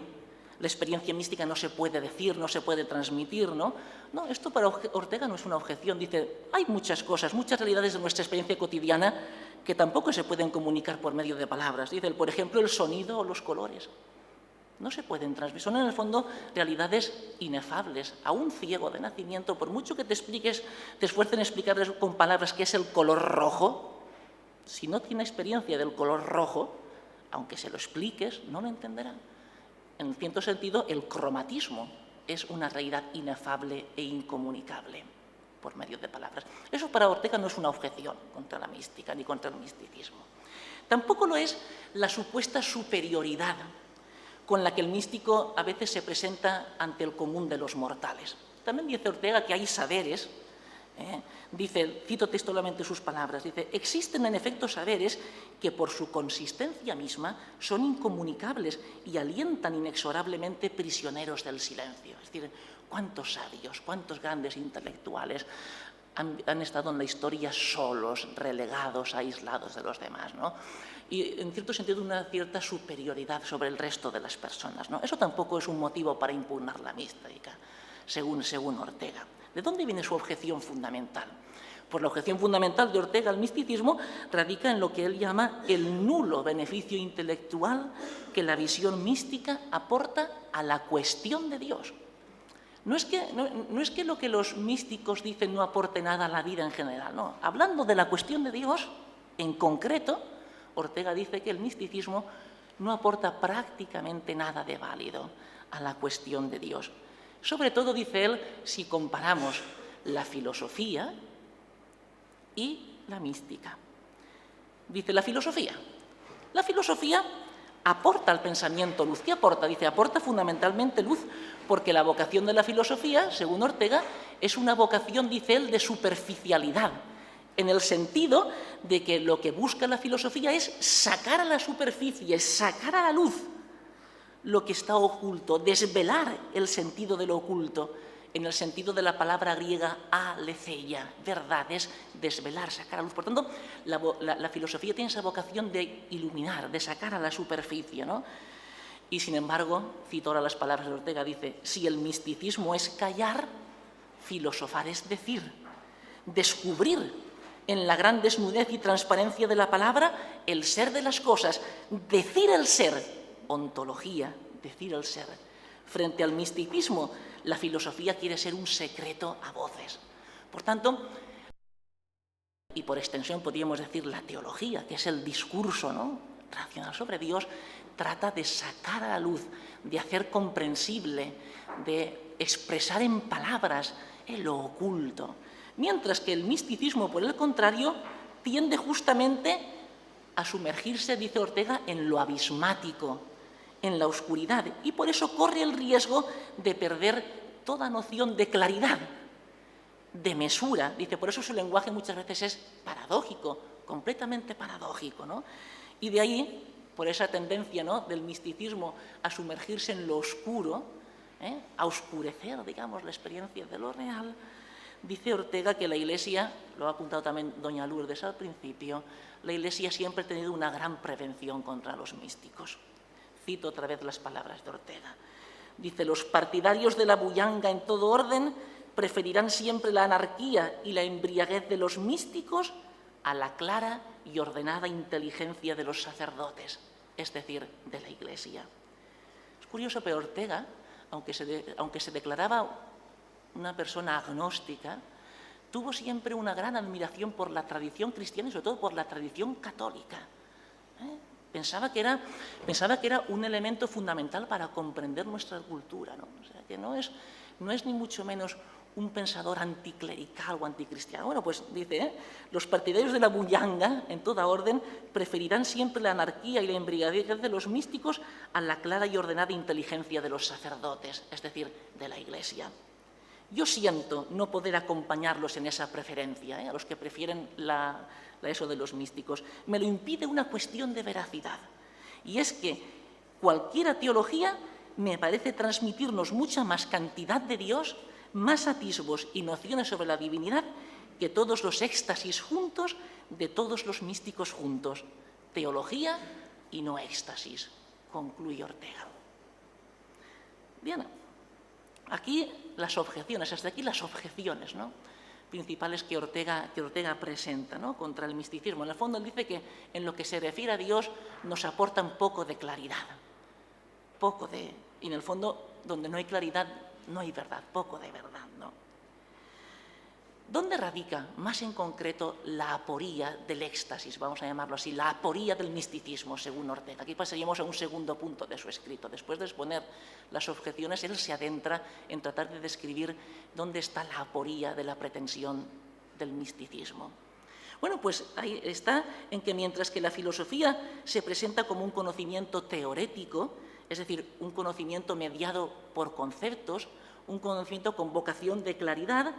Speaker 3: La experiencia mística no se puede decir, no se puede transmitir, ¿no? No, esto para Ortega no es una objeción. Dice, hay muchas cosas, muchas realidades de nuestra experiencia cotidiana que tampoco se pueden comunicar por medio de palabras. Dice, por ejemplo, el sonido o los colores. No se pueden transmitir. Son, en el fondo, realidades inefables. A un ciego de nacimiento, por mucho que te esfuercen en explicarles con palabras qué es el color rojo, si no tiene experiencia del color rojo, aunque se lo expliques, no lo entenderán. En cierto sentido, el cromatismo es una realidad inefable e incomunicable. por medio de palabras. Eso para Ortega no es una objeción contra la mística ni contra el misticismo. Tampoco lo es la supuesta superioridad con la que el místico a veces se presenta ante el común de los mortales. También dice Ortega que hay saberes, dice, cito textualmente sus palabras, dice, existen en efecto saberes que por su consistencia misma son incomunicables y alientan inexorablemente prisioneros del silencio. Es decir, cuántos sabios, cuántos grandes intelectuales han estado en la historia solos, relegados, aislados de los demás, ¿no? Y en cierto sentido una cierta superioridad sobre el resto de las personas, ¿no? Eso tampoco es un motivo para impugnar la mística, según Ortega. ¿De dónde viene su objeción fundamental? Pues la objeción fundamental de Ortega al misticismo radica en lo que él llama el nulo beneficio intelectual que la visión mística aporta a la cuestión de Dios. No es que lo que los místicos dicen no aporte nada a la vida en general, no. Hablando de la cuestión de Dios, en concreto, Ortega dice que el misticismo no aporta prácticamente nada de válido a la cuestión de Dios. Sobre todo, dice él, si comparamos la filosofía y la mística. Dice la filosofía aporta al pensamiento luz. ¿Qué aporta? Dice, aporta fundamentalmente luz, porque la vocación de la filosofía, según Ortega, es una vocación, dice él, de superficialidad, en el sentido de que lo que busca la filosofía es sacar a la superficie, sacar a la luz lo que está oculto, desvelar el sentido de lo oculto, en el sentido de la palabra griega aletheia, verdad, es desvelar, sacar a luz. Por tanto, la filosofía tiene esa vocación de iluminar, de sacar a la superficie, ¿no? Y sin embargo, cito ahora las palabras de Ortega, dice, si el misticismo es callar, filosofar es decir, descubrir en la gran desnudez y transparencia de la palabra el ser de las cosas, decir el ser, ontología, decir el ser. Frente al misticismo, la filosofía quiere ser un secreto a voces. Por tanto, y por extensión podríamos decir la teología, que es el discurso, ¿no?, racional sobre Dios, trata de sacar a la luz, de hacer comprensible, de expresar en palabras lo oculto. Mientras que el misticismo, por el contrario, tiende justamente a sumergirse, dice Ortega, en lo abismático, en la oscuridad, y por eso corre el riesgo de perder toda noción de claridad, de mesura. Dice, por eso su lenguaje muchas veces es paradójico, completamente paradójico, ¿no? Y de ahí, por esa tendencia, ¿no?, del misticismo a sumergirse en lo oscuro, a oscurecer, digamos, la experiencia de lo real, dice Ortega que la Iglesia, lo ha apuntado también doña Lourdes al principio, la Iglesia siempre ha tenido una gran prevención contra los místicos. Cito otra vez las palabras de Ortega. Dice, los partidarios de la bullanga en todo orden preferirán siempre la anarquía y la embriaguez de los místicos a la clara y ordenada inteligencia de los sacerdotes, es decir, de la Iglesia. Es curioso, pero Ortega, aunque se declaraba una persona agnóstica, tuvo siempre una gran admiración por la tradición cristiana y sobre todo por la tradición católica. Pensaba que era un elemento fundamental para comprender nuestra cultura, ¿no? O sea, que no es ni mucho menos un pensador anticlerical o anticristiano. Bueno, pues dice, los partidarios de la bullanga, en toda orden, preferirán siempre la anarquía y la embriaguez de los místicos a la clara y ordenada inteligencia de los sacerdotes, es decir, de la Iglesia. Yo siento no poder acompañarlos en esa preferencia, a los que prefieren eso de los místicos. Me lo impide una cuestión de veracidad. Y es que cualquiera teología me parece transmitirnos mucha más cantidad de Dios, más atisbos y nociones sobre la divinidad que todos los éxtasis juntos de todos los místicos juntos. Teología y no éxtasis, concluye Ortega. Bien, aquí las objeciones, hasta aquí las objeciones, ¿no?, principales que Ortega presenta, ¿no?, contra el misticismo. En el fondo él dice que en lo que se refiere a Dios nos aporta un poco de claridad, y en el fondo donde no hay claridad no hay verdad, poco de verdad, ¿no? ¿Dónde radica más en concreto la aporía del éxtasis, vamos a llamarlo así, la aporía del misticismo, según Ortega? Aquí pasaríamos a un segundo punto de su escrito. Después de exponer las objeciones, él se adentra en tratar de describir dónde está la aporía de la pretensión del misticismo. Bueno, pues ahí está en que mientras que la filosofía se presenta como un conocimiento teorético, es decir, un conocimiento mediado por conceptos, un conocimiento con vocación de claridad,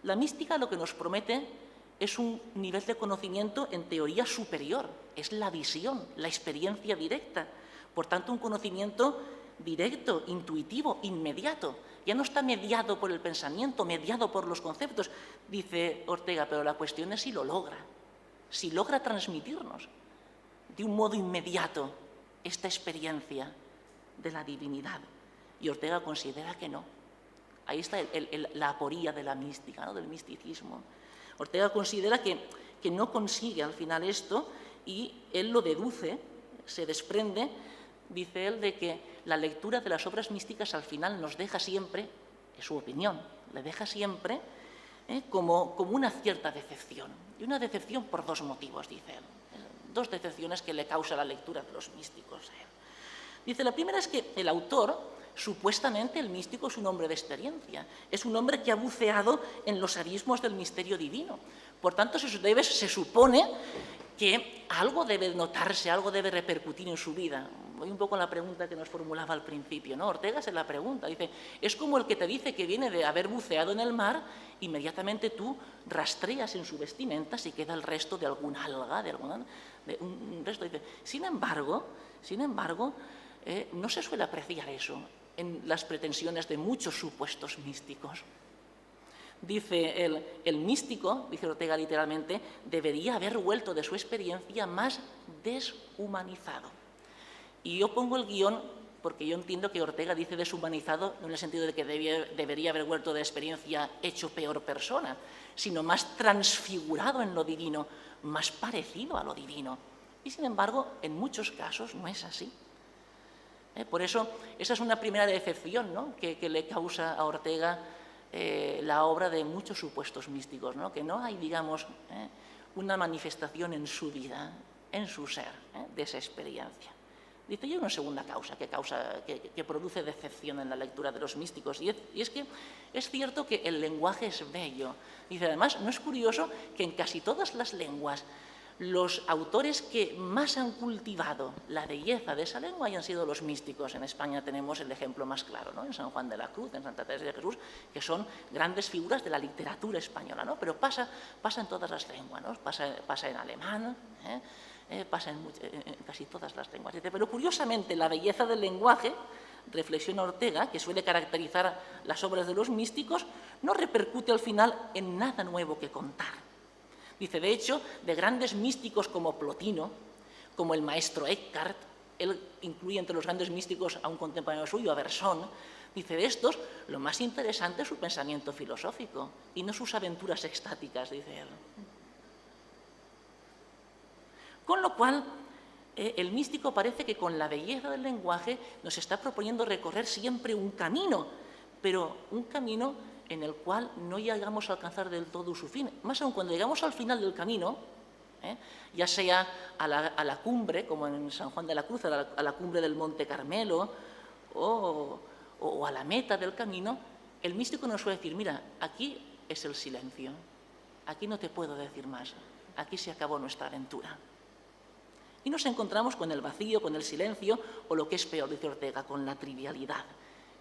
Speaker 3: la mística lo que nos promete es un nivel de conocimiento en teoría superior, es la visión, la experiencia directa, por tanto un conocimiento directo, intuitivo, inmediato. Ya no está mediado por el pensamiento, mediado por los conceptos, dice Ortega, pero la cuestión es si lo logra transmitirnos de un modo inmediato esta experiencia de la divinidad. Y Ortega considera que no. Ahí está la aporía de la mística, ¿no? Del misticismo. Ortega considera que no consigue al final esto y él lo deduce, se desprende, dice él, de que la lectura de las obras místicas al final nos deja siempre, es su opinión, le deja siempre como una cierta decepción. Y una decepción por dos motivos, dice él. Dos decepciones que le causa la lectura de los místicos. Dice, la primera es que el autor, supuestamente el místico es un hombre de experiencia, es un hombre que ha buceado en los abismos del misterio divino. Por tanto, se supone que algo debe notarse, algo debe repercutir en su vida. Voy un poco a la pregunta que nos formulaba al principio, ¿no? Ortega se la pregunta, dice, es como el que te dice que viene de haber buceado en el mar, inmediatamente tú rastreas en su vestimenta si queda el resto de alguna alga, de un resto. Dice, sin embargo, no se suele apreciar eso en las pretensiones de muchos supuestos místicos. Dice el místico, dice Ortega literalmente, debería haber vuelto de su experiencia más deshumanizado. Y yo pongo el guión porque yo entiendo que Ortega dice deshumanizado no en el sentido de que debería haber vuelto de la experiencia hecho peor persona, sino más transfigurado en lo divino, más parecido a lo divino. Y sin embargo, en muchos casos no es así. Por eso, esa es una primera decepción, ¿no? que le causa a Ortega la obra de muchos supuestos místicos, ¿no? Que no hay, digamos, una manifestación en su vida, en su ser, de esa experiencia. Dice, hay una segunda causa que produce decepción en la lectura de los místicos, y es que es cierto que el lenguaje es bello. Dice, además, ¿no es curioso que en casi todas las lenguas los autores que más han cultivado la belleza de esa lengua hayan sido los místicos? En España tenemos el ejemplo más claro, ¿no? En San Juan de la Cruz, en Santa Teresa de Jesús, que son grandes figuras de la literatura española, ¿no? Pero pasa en todas las lenguas, ¿no? Pasa en alemán, pasa en casi todas las lenguas. Pero curiosamente la belleza del lenguaje, reflexiona Ortega, que suele caracterizar las obras de los místicos, no repercute al final en nada nuevo que contar. Dice, de hecho, de grandes místicos como Plotino, como el maestro Eckhart, él incluye entre los grandes místicos a un contemporáneo suyo, a Bersón, dice, de estos, lo más interesante es su pensamiento filosófico y no sus aventuras extáticas, dice él. Con lo cual, el místico parece que con la belleza del lenguaje nos está proponiendo recorrer siempre un camino, pero un camino en el cual no llegamos a alcanzar del todo su fin. Más aún, cuando llegamos al final del camino, ya sea a la cumbre, como en San Juan de la Cruz, a la cumbre del Monte Carmelo, o a la meta del camino, el místico nos suele decir, mira, aquí es el silencio, aquí no te puedo decir más, aquí se acabó nuestra aventura. Y nos encontramos con el vacío, con el silencio, o lo que es peor, dice Ortega, con la trivialidad,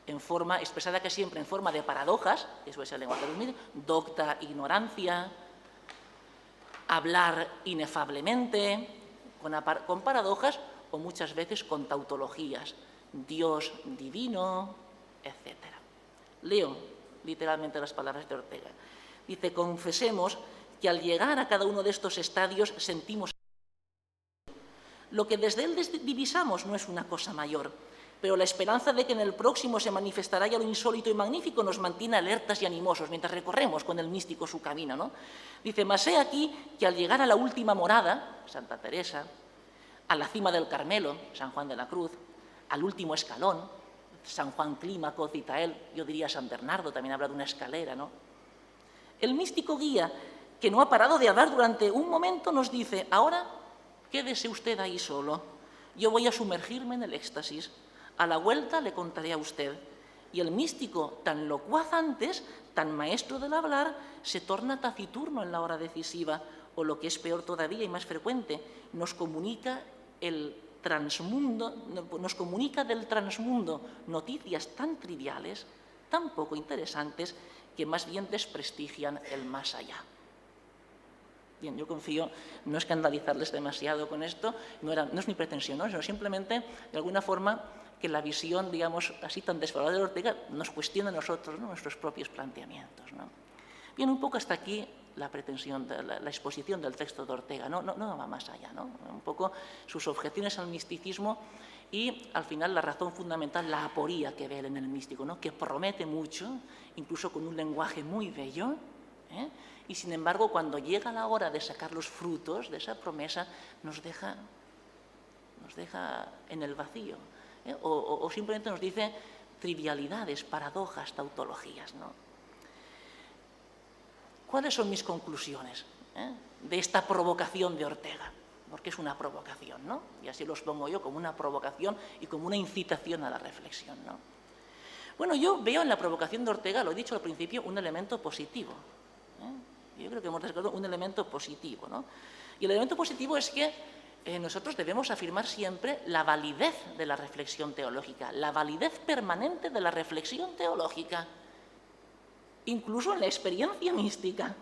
Speaker 3: expresada que siempre en forma de paradojas, eso es el lenguaje del místico, docta ignorancia, hablar inefablemente, con paradojas o muchas veces con tautologías, Dios divino, etc. Leo literalmente las palabras de Ortega. Dice, confesemos que al llegar a cada uno de estos estadios sentimos lo que desde él divisamos no es una cosa mayor, pero la esperanza de que en el próximo se manifestará ya lo insólito y magnífico nos mantiene alertas y animosos mientras recorremos con el místico su camino, ¿no? Dice, mas he aquí que al llegar a la última morada, Santa Teresa, a la cima del Carmelo, San Juan de la Cruz, al último escalón, San Juan Clímaco, cita él, yo diría San Bernardo, también habla de una escalera, ¿no? El místico guía, que no ha parado de hablar durante un momento, nos dice: ahora quédese usted ahí solo, yo voy a sumergirme en el éxtasis, a la vuelta le contaré a usted. Y el místico, tan locuaz antes, tan maestro del hablar, se torna taciturno en la hora decisiva, o lo que es peor todavía y más frecuente, nos comunica del transmundo noticias tan triviales, tan poco interesantes, que más bien desprestigian el más allá. Bien, yo confío no escandalizarles demasiado con esto, no es mi pretensión, ¿no? Sino simplemente, de alguna forma, que la visión, digamos, así tan desfavorable de Ortega nos cuestione a nosotros, ¿no?, nuestros propios planteamientos, ¿no? Bien, un poco hasta aquí la pretensión, la exposición del texto de Ortega, no va más allá, ¿no? Un poco sus objeciones al misticismo y, al final, la razón fundamental, la aporía que ve él en el místico, ¿no?, que promete mucho, incluso con un lenguaje muy bello, ¿eh? Y, sin embargo, cuando llega la hora de sacar los frutos de esa promesa, nos deja en el vacío, ¿eh? O simplemente nos dice trivialidades, paradojas, tautologías, ¿no? ¿Cuáles son mis conclusiones, de esta provocación de Ortega? Porque es una provocación, ¿no? Y así los pongo yo, como una provocación y como una incitación a la reflexión, ¿no? Bueno, yo veo en la provocación de Ortega, lo he dicho al principio, un elemento positivo, ¿eh? Yo creo que hemos descartado un elemento positivo, ¿no? Y el elemento positivo es que nosotros debemos afirmar siempre la validez de la reflexión teológica, la validez permanente de la reflexión teológica, incluso en la experiencia mística.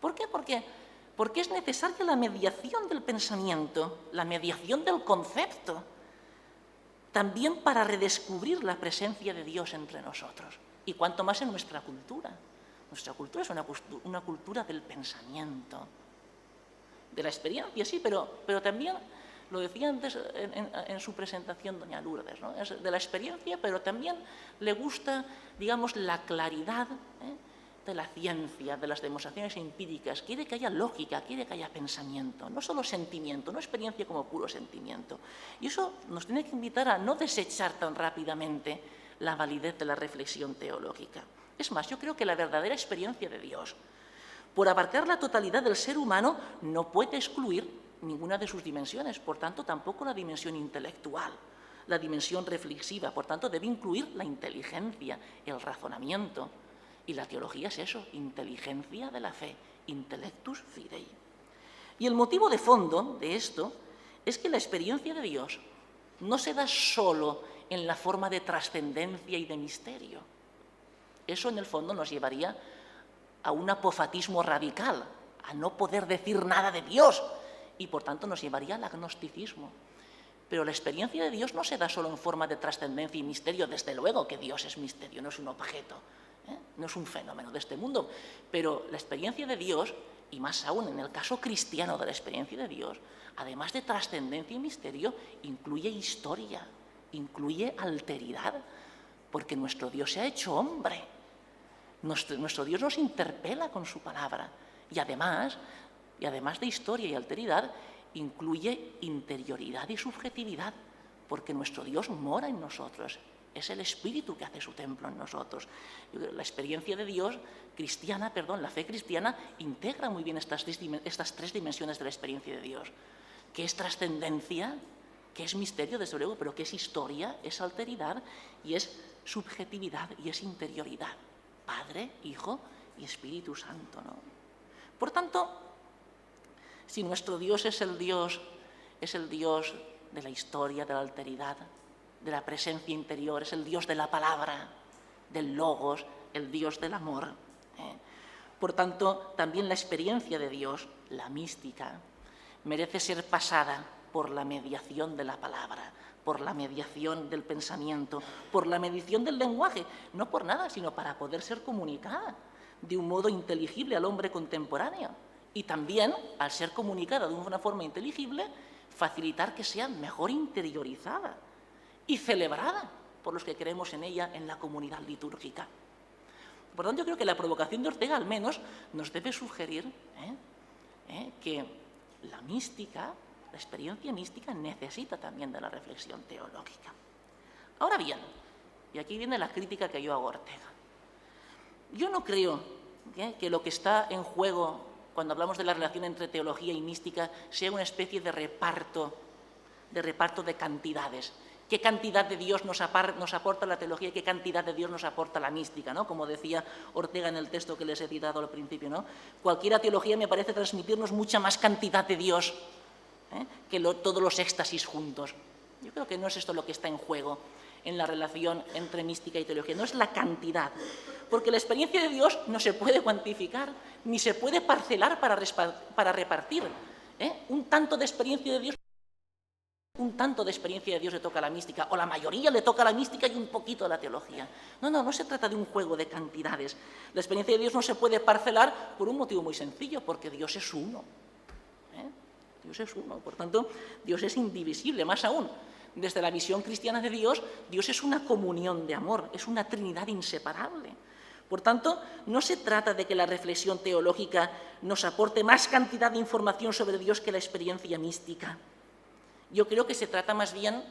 Speaker 3: ¿Por qué? Porque es necesaria la mediación del pensamiento, la mediación del concepto, también para redescubrir la presencia de Dios entre nosotros, y cuanto más en nuestra cultura. Nuestra cultura es una cultura del pensamiento, de la experiencia, sí, pero también, lo decía antes en su presentación doña Lourdes, ¿no?, es de la experiencia, pero también le gusta, digamos, la claridad, de la ciencia, de las demostraciones empíricas. Quiere que haya lógica, quiere que haya pensamiento, no solo sentimiento, no experiencia como puro sentimiento. Y eso nos tiene que invitar a no desechar tan rápidamente la validez de la reflexión teológica. Es más, yo creo que la verdadera experiencia de Dios, por abarcar la totalidad del ser humano, no puede excluir ninguna de sus dimensiones, por tanto, tampoco la dimensión intelectual, la dimensión reflexiva, por tanto, debe incluir la inteligencia, el razonamiento. Y la teología es eso, inteligencia de la fe, intellectus fidei. Y el motivo de fondo de esto es que la experiencia de Dios no se da solo en la forma de trascendencia y de misterio. Eso, en el fondo, nos llevaría a un apofatismo radical, a no poder decir nada de Dios, y por tanto nos llevaría al agnosticismo. Pero la experiencia de Dios no se da solo en forma de trascendencia y misterio. Desde luego que Dios es misterio, no es un objeto, no es un fenómeno de este mundo, pero la experiencia de Dios, y más aún en el caso cristiano de la experiencia de Dios, además de trascendencia y misterio, incluye historia, incluye alteridad, porque nuestro Dios se ha hecho hombre. Nuestro Dios nos interpela con su palabra, y además de historia y alteridad, incluye interioridad y subjetividad, porque nuestro Dios mora en nosotros, es el Espíritu que hace su templo en nosotros. La experiencia de Dios cristiana, la fe cristiana, integra muy bien estas tres dimensiones de la experiencia de Dios, que es trascendencia, que es misterio, desde luego, pero que es historia, es alteridad y es subjetividad y es interioridad. Padre, Hijo y Espíritu Santo, ¿no? Por tanto, si nuestro Dios es el Dios de la historia, de la alteridad, de la presencia interior, es el Dios de la palabra, del logos, el Dios del amor. Por tanto, también la experiencia de Dios, la mística, merece ser pasada por la mediación de la palabra, por la mediación del pensamiento, por la mediación del lenguaje, no por nada, sino para poder ser comunicada de un modo inteligible al hombre contemporáneo. Y también, al ser comunicada de una forma inteligible, facilitar que sea mejor interiorizada y celebrada por los que creemos en ella en la comunidad litúrgica. Por tanto, yo creo que la provocación de Ortega, al menos, nos debe sugerir que la mística, la experiencia mística, necesita también de la reflexión teológica. Ahora bien, y aquí viene la crítica que yo hago a Ortega. Yo no creo que lo que está en juego cuando hablamos de la relación entre teología y mística sea una especie de reparto de cantidades. ¿Qué cantidad de Dios nos aporta la teología y qué cantidad de Dios nos aporta la mística, ¿no? Como decía Ortega en el texto que les he citado al principio, ¿no? Cualquier teología me parece transmitirnos mucha más cantidad de Dios que todos los éxtasis juntos. Yo creo que no es esto lo que está en juego en la relación entre mística y teología, no es la cantidad, porque la experiencia de Dios no se puede cuantificar, ni se puede parcelar para repartir. Un tanto de experiencia de Dios le toca a la mística, o la mayoría le toca a la mística y un poquito a la teología. No se trata de un juego de cantidades. La experiencia de Dios no se puede parcelar por un motivo muy sencillo, porque Dios es uno. Dios es uno, por tanto, Dios es indivisible, más aún. Desde la visión cristiana de Dios, Dios es una comunión de amor, es una Trinidad inseparable. Por tanto, no se trata de que la reflexión teológica nos aporte más cantidad de información sobre Dios que la experiencia mística. Yo creo que se trata más bien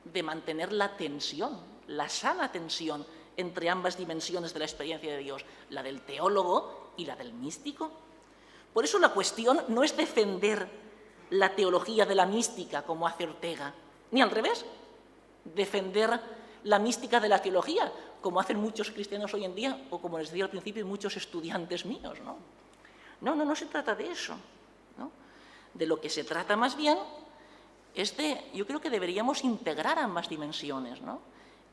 Speaker 3: de mantener la tensión, la sana tensión entre ambas dimensiones de la experiencia de Dios, la del teólogo y la del místico. Por eso la cuestión no es defender la teología de la mística, como hace Ortega, ni al revés, defender la mística de la teología, como hacen muchos cristianos hoy en día, o como les decía al principio, muchos estudiantes míos, ¿no? No se trata de eso, ¿no? De lo que se trata más bien es yo creo que deberíamos integrar ambas dimensiones, ¿no?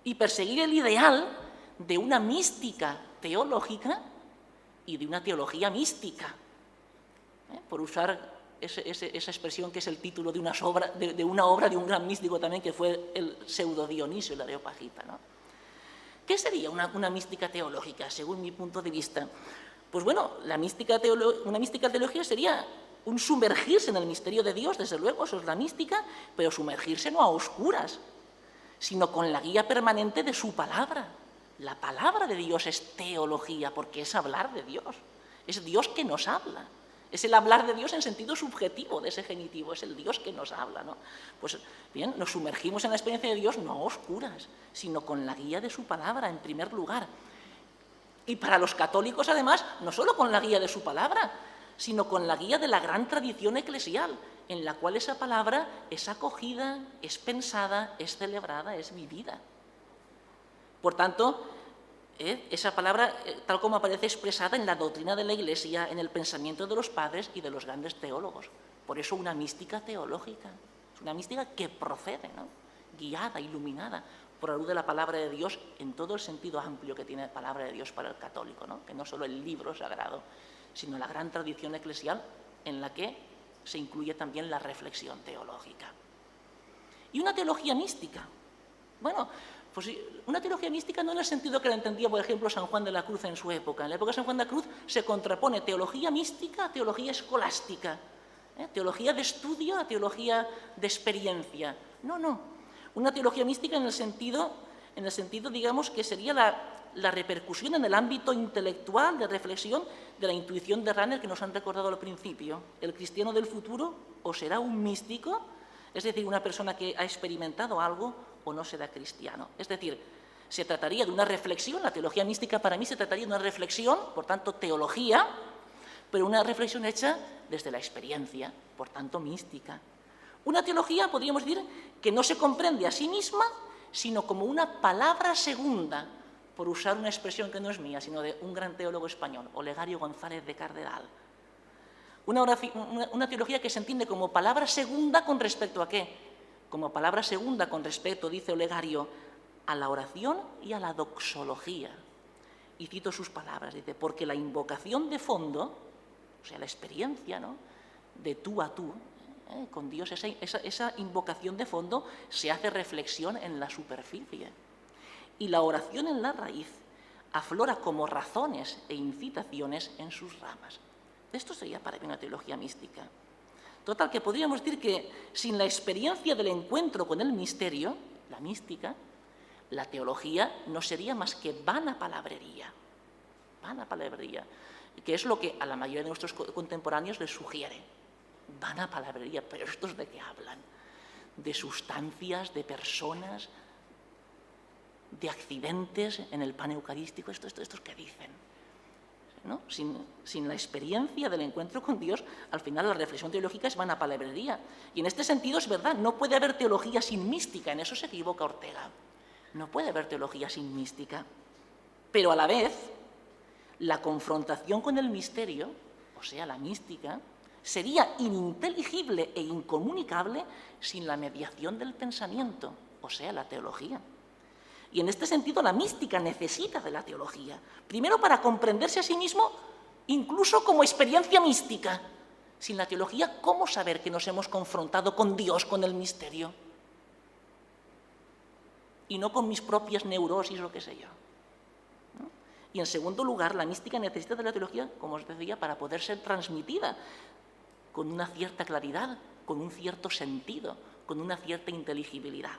Speaker 3: Y perseguir el ideal de una mística teológica y de una teología mística, por usar esa expresión que es el título de una obra de un gran místico también, que fue el pseudo Dionisio, el Areopagita, ¿no? ¿Qué sería una mística teológica, según mi punto de vista? Pues bueno, una mística teológica sería un sumergirse en el misterio de Dios, desde luego, eso es la mística, pero sumergirse no a oscuras, sino con la guía permanente de su palabra. La palabra de Dios es teología, porque es hablar de Dios, es Dios que nos habla. Es el hablar de Dios en sentido subjetivo de ese genitivo, es el Dios que nos habla, ¿no? Pues bien, nos sumergimos en la experiencia de Dios no a oscuras, sino con la guía de su palabra, en primer lugar. Y para los católicos, además, no solo con la guía de su palabra, sino con la guía de la gran tradición eclesial, en la cual esa palabra es acogida, es pensada, es celebrada, es vivida. Por tanto, esa palabra, tal como aparece expresada en la doctrina de la Iglesia, en el pensamiento de los padres y de los grandes teólogos. Por eso una mística teológica, es una mística que procede, ¿no? Guiada, iluminada por la luz de la palabra de Dios, en todo el sentido amplio que tiene la palabra de Dios para el católico, ¿no? Que no solo el libro sagrado, sino la gran tradición eclesial en la que se incluye también la reflexión teológica. Y una teología mística. Bueno, pues una teología mística no en el sentido que la entendía, por ejemplo, San Juan de la Cruz en su época. En la época de San Juan de la Cruz se contrapone teología mística a teología escolástica, teología de estudio a teología de experiencia. No. Una teología mística en el sentido, digamos, que sería la repercusión en el ámbito intelectual de reflexión de la intuición de Rahner que nos han recordado al principio. El cristiano del futuro o será un místico, es decir, una persona que ha experimentado algo, o no será cristiano. Es decir, se trataría de una reflexión, la teología mística para mí se trataría de una reflexión, por tanto teología, pero una reflexión hecha desde la experiencia, por tanto mística. Una teología, podríamos decir, que no se comprende a sí misma, sino como una palabra segunda, por usar una expresión que no es mía, sino de un gran teólogo español, Olegario González de Cardenal. Una teología que se entiende como palabra segunda con respecto a qué? Como palabra segunda con respecto, dice Olegario, a la oración y a la doxología. Y cito sus palabras, dice, porque la invocación de fondo, o sea, la experiencia, ¿no?, de tú a tú, con Dios, esa invocación de fondo se hace reflexión en la superficie. Y la oración en la raíz aflora como razones e incitaciones en sus ramas. Esto sería para mí una teología mística. Total, que podríamos decir que sin la experiencia del encuentro con el misterio, la mística, la teología no sería más que vana palabrería, que es lo que a la mayoría de nuestros contemporáneos les sugiere. Vana palabrería, pero ¿estos de qué hablan? De sustancias, de personas, de accidentes en el pan eucarístico, ¿estos qué dicen? ¿no? Sin la experiencia del encuentro con Dios, al final la reflexión teológica es vana palabrería. Y en este sentido es verdad, no puede haber teología sin mística, en eso se equivoca Ortega. No puede haber teología sin mística. Pero a la vez, la confrontación con el misterio, o sea, la mística, sería ininteligible e incomunicable sin la mediación del pensamiento, o sea, la teología. Y en este sentido la mística necesita de la teología, primero para comprenderse a sí mismo, incluso como experiencia mística. Sin la teología, ¿cómo saber que nos hemos confrontado con Dios, con el misterio? Y no con mis propias neurosis o qué sé yo. ¿No? Y en segundo lugar, la mística necesita de la teología, como os decía, para poder ser transmitida con una cierta claridad, con un cierto sentido, con una cierta inteligibilidad.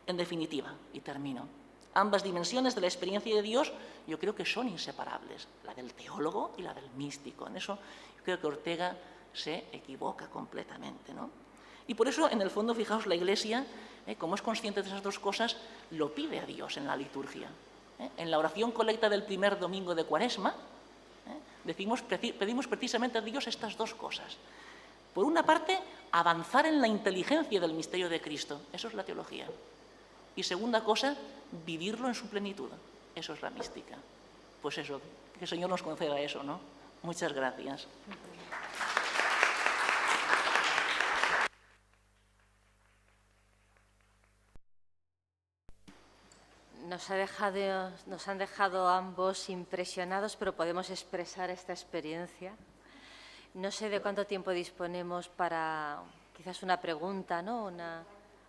Speaker 3: En definitiva, y termino, ambas dimensiones de la experiencia de Dios yo creo que son inseparables, la del teólogo y la del místico. En eso yo creo que Ortega se equivoca completamente, ¿no? Y por eso, en el fondo, fijaos, la Iglesia, como es consciente de esas dos cosas, lo pide a Dios en la liturgia. En la oración colecta del primer domingo de Cuaresma, pedimos precisamente a Dios estas dos cosas. Por una parte, avanzar en la inteligencia del misterio de Cristo, eso es la teología. Y segunda cosa, vivirlo en su plenitud, eso es la mística. Pues eso, que el Señor nos conceda eso, ¿no? Muchas gracias.
Speaker 1: Nos han dejado ambos impresionados, pero podemos expresar esta experiencia. No sé de cuánto tiempo disponemos para quizás una pregunta, ¿no?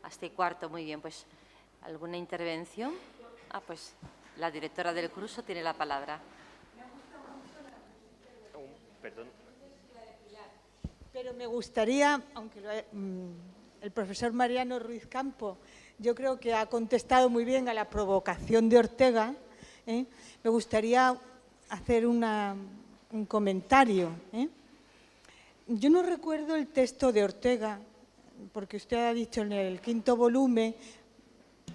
Speaker 1: Hasta y cuarto, muy bien. Pues, ¿alguna intervención? Pues la directora del curso tiene la palabra.
Speaker 4: Perdón.
Speaker 5: Pero me gustaría, aunque el profesor Mariano Ruiz Campo, yo creo que ha contestado muy bien a la provocación de Ortega, me gustaría hacer un comentario. Yo no recuerdo el texto de Ortega, porque usted ha dicho en el 5º volumen,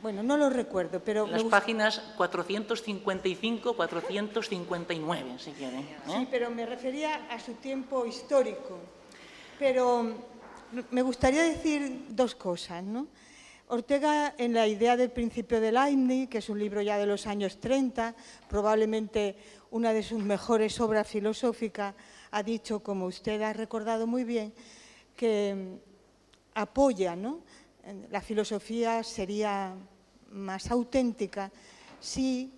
Speaker 5: bueno, no lo recuerdo, pero...
Speaker 3: Las páginas 455, 459, si quieren.
Speaker 5: Sí, pero me refería a su tiempo histórico. Pero me gustaría decir dos cosas, ¿no? Ortega, en la idea del principio de Leibniz, que es un libro ya de los años 30, probablemente una de sus mejores obras filosóficas, ha dicho, como usted ha recordado muy bien, que apoya, ¿no? La filosofía sería más auténtica si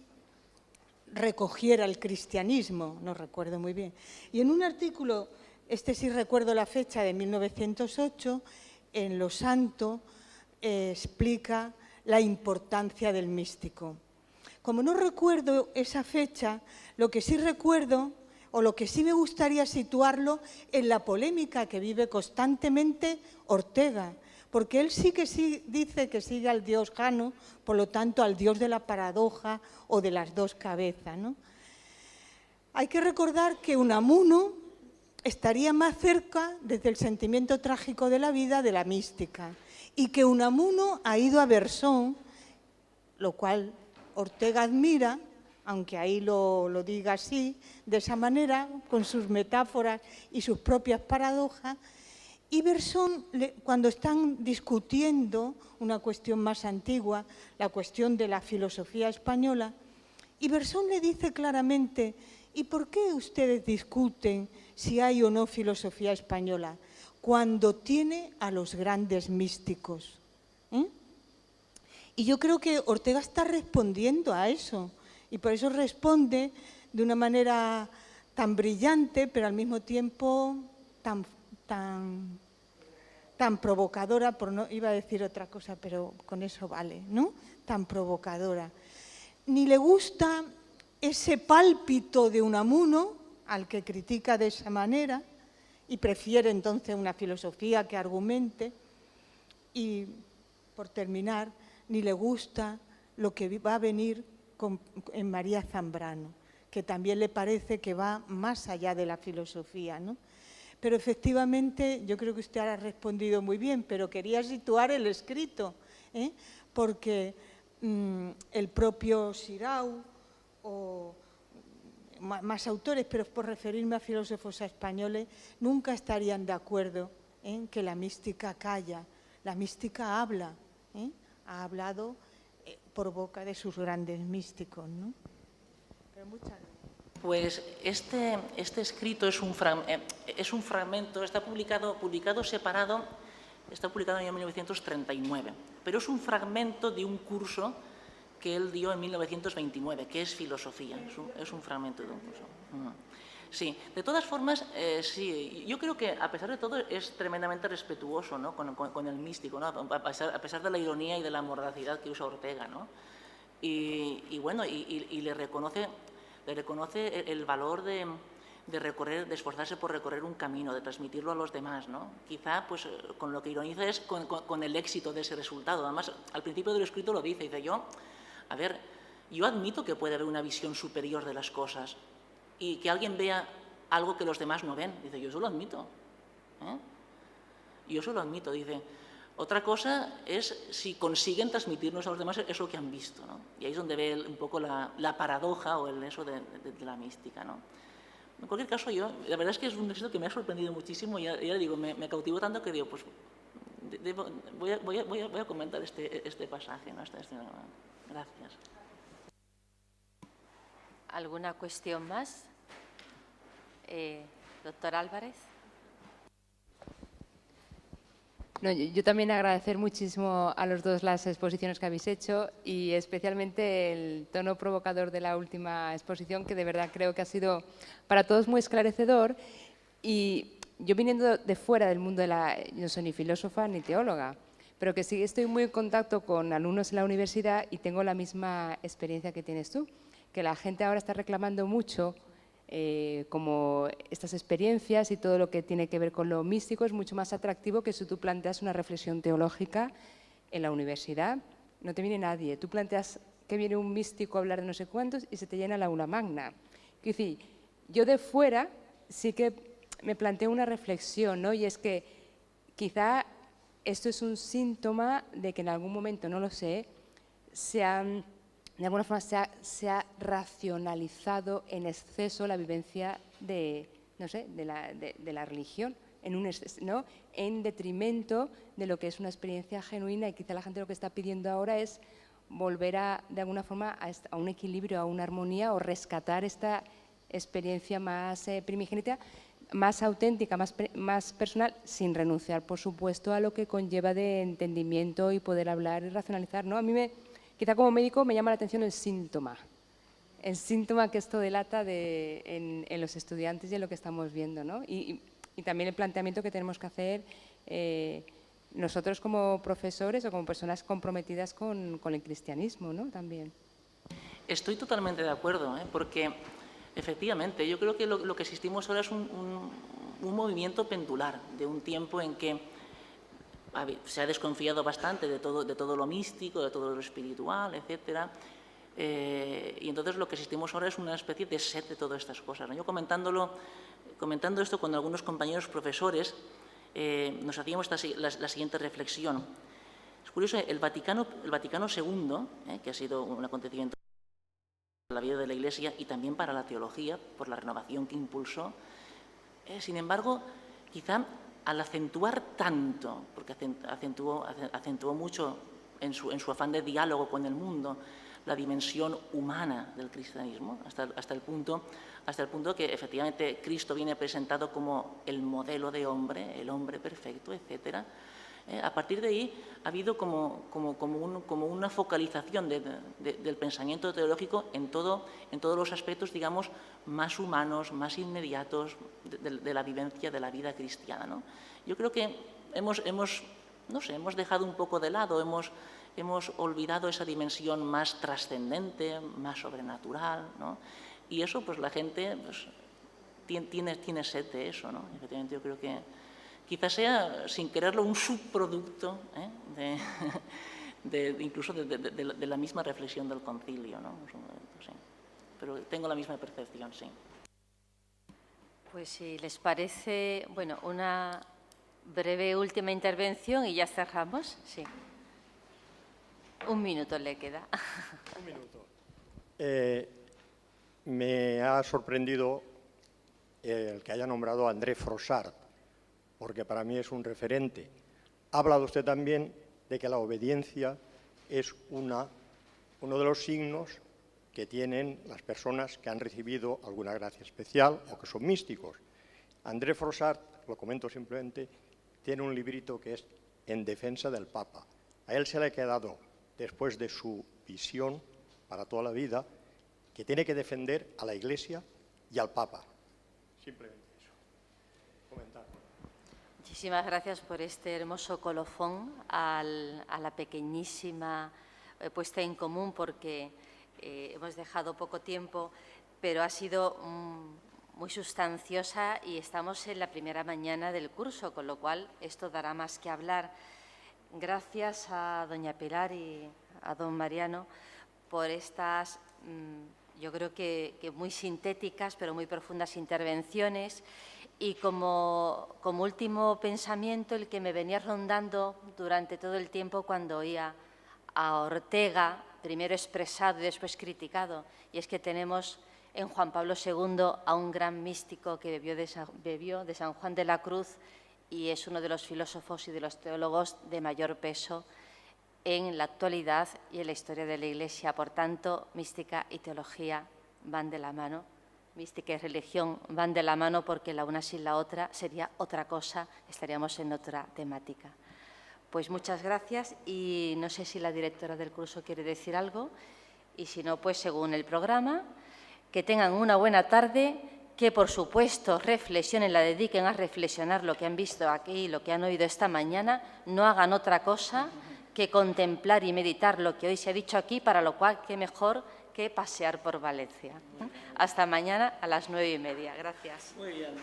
Speaker 5: recogiera el cristianismo, no recuerdo muy bien. Y en un artículo, sí recuerdo la fecha, de 1908, en Los Santos, explica la importancia del místico. Como no recuerdo esa fecha, lo que sí recuerdo, o lo que sí me gustaría situarlo, en la polémica que vive constantemente Ortega, porque él sí dice que sigue al dios Jano, por lo tanto al dios de la paradoja o de las dos cabezas, ¿no? Hay que recordar que Unamuno estaría más cerca, desde el sentimiento trágico de la vida, de la mística, y que Unamuno ha ido a Bersón, lo cual Ortega admira, aunque ahí lo diga así, de esa manera, con sus metáforas y sus propias paradojas. Y Bersón, cuando están discutiendo una cuestión más antigua, la cuestión de la filosofía española, y Bersón le dice claramente: ¿y por qué ustedes discuten si hay o no filosofía española cuando tiene a los grandes místicos? Y yo creo que Ortega está respondiendo a eso, y por eso responde de una manera tan brillante, pero al mismo tiempo tan provocadora, iba a decir otra cosa, pero con eso vale, ¿no? Tan provocadora. Ni le gusta ese pálpito de Unamuno, al que critica de esa manera, y prefiere entonces una filosofía que argumente. Y, por terminar, ni le gusta lo que va a venir en María Zambrano, que también le parece que va más allá de la filosofía, ¿no? Pero efectivamente, yo creo que usted ha respondido muy bien, pero quería situar el escrito, porque el propio Sirau o más autores, pero por referirme a filósofos españoles, nunca estarían de acuerdo en que la mística calla. La mística habla, ha hablado por boca de sus grandes místicos, ¿no? Pero muchas gracias.
Speaker 3: Pues este escrito es un fragmento, está publicado separado, está publicado en el año 1939, pero es un fragmento de un curso que él dio en 1929, que es filosofía, es un fragmento de un curso. Sí, de todas formas, sí, yo creo que a pesar de todo es tremendamente respetuoso, ¿no?, con el místico, ¿no?, a pesar de la ironía y de la mordacidad que usa Ortega, ¿no? Y bueno, y le reconoce el valor de recorrer, de esforzarse por recorrer un camino, de transmitirlo a los demás, ¿no? Quizá, pues, con lo que ironiza es con el éxito de ese resultado. Además, al principio del escrito lo dice, yo admito que puede haber una visión superior de las cosas y que alguien vea algo que los demás no ven. Dice, yo eso lo admito. Yo eso lo admito, dice. Otra cosa es si consiguen transmitirnos a los demás eso que han visto, ¿no? Y ahí es donde ve un poco la paradoja o eso de la mística, ¿no? En cualquier caso, la verdad es que es un éxito que me ha sorprendido muchísimo y ya digo, me cautivó tanto que digo, pues voy a comentar este pasaje, ¿no? Gracias.
Speaker 1: ¿Alguna cuestión más? Doctor Álvarez.
Speaker 4: No, yo también agradecer muchísimo a los dos las exposiciones que habéis hecho y especialmente el tono provocador de la última exposición, que de verdad creo que ha sido para todos muy esclarecedor. Y yo viniendo de fuera del mundo yo no soy ni filósofa ni teóloga, pero que sí estoy muy en contacto con alumnos en la universidad y tengo la misma experiencia que tienes tú, que la gente ahora está reclamando mucho como estas experiencias y todo lo que tiene que ver con lo místico es mucho más atractivo que si tú planteas una reflexión teológica en la universidad. No te viene nadie. Tú planteas que viene un místico a hablar de no sé cuántos y se te llena la aula magna. Es decir, yo de fuera sí que me planteo una reflexión, ¿no? Y es que quizá esto es un síntoma de que en algún momento, no lo sé, de alguna forma se ha racionalizado en exceso la vivencia de la religión, ¿no?, en detrimento de lo que es una experiencia genuina, y quizá la gente lo que está pidiendo ahora es volver de alguna forma a un equilibrio, a una armonía, o rescatar esta experiencia más primigenia, más auténtica, más personal, sin renunciar, por supuesto, a lo que conlleva de entendimiento y poder hablar y racionalizar, ¿no? A mí quizá como médico me llama la atención el síntoma que esto delata en los estudiantes y en lo que estamos viendo, ¿no? Y también el planteamiento que tenemos que hacer nosotros como profesores o como personas comprometidas con el cristianismo, ¿no? También.
Speaker 3: Estoy totalmente de acuerdo, porque efectivamente yo creo que lo que asistimos ahora es un movimiento pendular de un tiempo en que se ha desconfiado bastante de todo lo místico, de todo lo espiritual, etcétera. Y entonces lo que asistimos ahora es una especie de sed de todas estas cosas, ¿no? Yo comentando esto con algunos compañeros profesores, nos hacíamos la siguiente reflexión. Es curioso, el Vaticano II, que ha sido un acontecimiento para la vida de la Iglesia y también para la teología, por la renovación que impulsó, sin embargo, quizá al acentuar tanto, porque acentuó mucho en su afán de diálogo con el mundo, la dimensión humana del cristianismo, hasta el punto que efectivamente Cristo viene presentado como el modelo de hombre, el hombre perfecto, etcétera. A partir de ahí ha habido como una focalización del pensamiento teológico en todos los aspectos, digamos, más humanos, más inmediatos de la vivencia de la vida cristiana, ¿no? Yo creo que hemos dejado un poco de lado, hemos olvidado esa dimensión más trascendente, más sobrenatural, ¿no? Y eso, pues la gente pues, tiene sed de eso, ¿no? Efectivamente, yo creo que quizás sea, sin quererlo, un subproducto incluso de la misma reflexión del concilio, ¿no? Sí. Pero tengo la misma percepción, sí.
Speaker 1: Pues si les parece, bueno, una breve última intervención y ya cerramos. Sí. Un minuto le queda.
Speaker 6: Un minuto. Me ha sorprendido el que haya nombrado a André Frossard, porque para mí es un referente. Ha hablado usted también de que la obediencia es uno de los signos que tienen las personas que han recibido alguna gracia especial o que son místicos. André Frossard, lo comento simplemente, tiene un librito que es En defensa del Papa. A él se le ha quedado, después de su visión para toda la vida, que tiene que defender a la Iglesia y al Papa. Simplemente eso. Comentar.
Speaker 1: Muchísimas gracias por este hermoso colofón a la pequeñísima puesta en común, porque hemos dejado poco tiempo, pero ha sido muy sustanciosa y estamos en la primera mañana del curso, con lo cual esto dará más que hablar. Gracias a doña Pilar y a don Mariano por estas, yo creo que muy sintéticas, pero muy profundas intervenciones. Y como último pensamiento, el que me venía rondando durante todo el tiempo cuando oía a Ortega, primero expresado y después criticado, y es que tenemos en Juan Pablo II a un gran místico que bebió de San Juan de la Cruz y es uno de los filósofos y de los teólogos de mayor peso en la actualidad y en la historia de la Iglesia. Por tanto, mística y teología van de la mano. Mística y religión van de la mano, porque la una sin la otra sería otra cosa, estaríamos en otra temática. Pues muchas gracias y no sé si la directora del curso quiere decir algo y si no, pues según el programa, que tengan una buena tarde, que por supuesto reflexionen, la dediquen a reflexionar lo que han visto aquí, lo que han oído esta mañana, no hagan otra cosa que contemplar y meditar lo que hoy se ha dicho aquí, para lo cual qué mejor que pasear por Valencia. Hasta mañana a las 9:30. Gracias.
Speaker 3: Muy bien.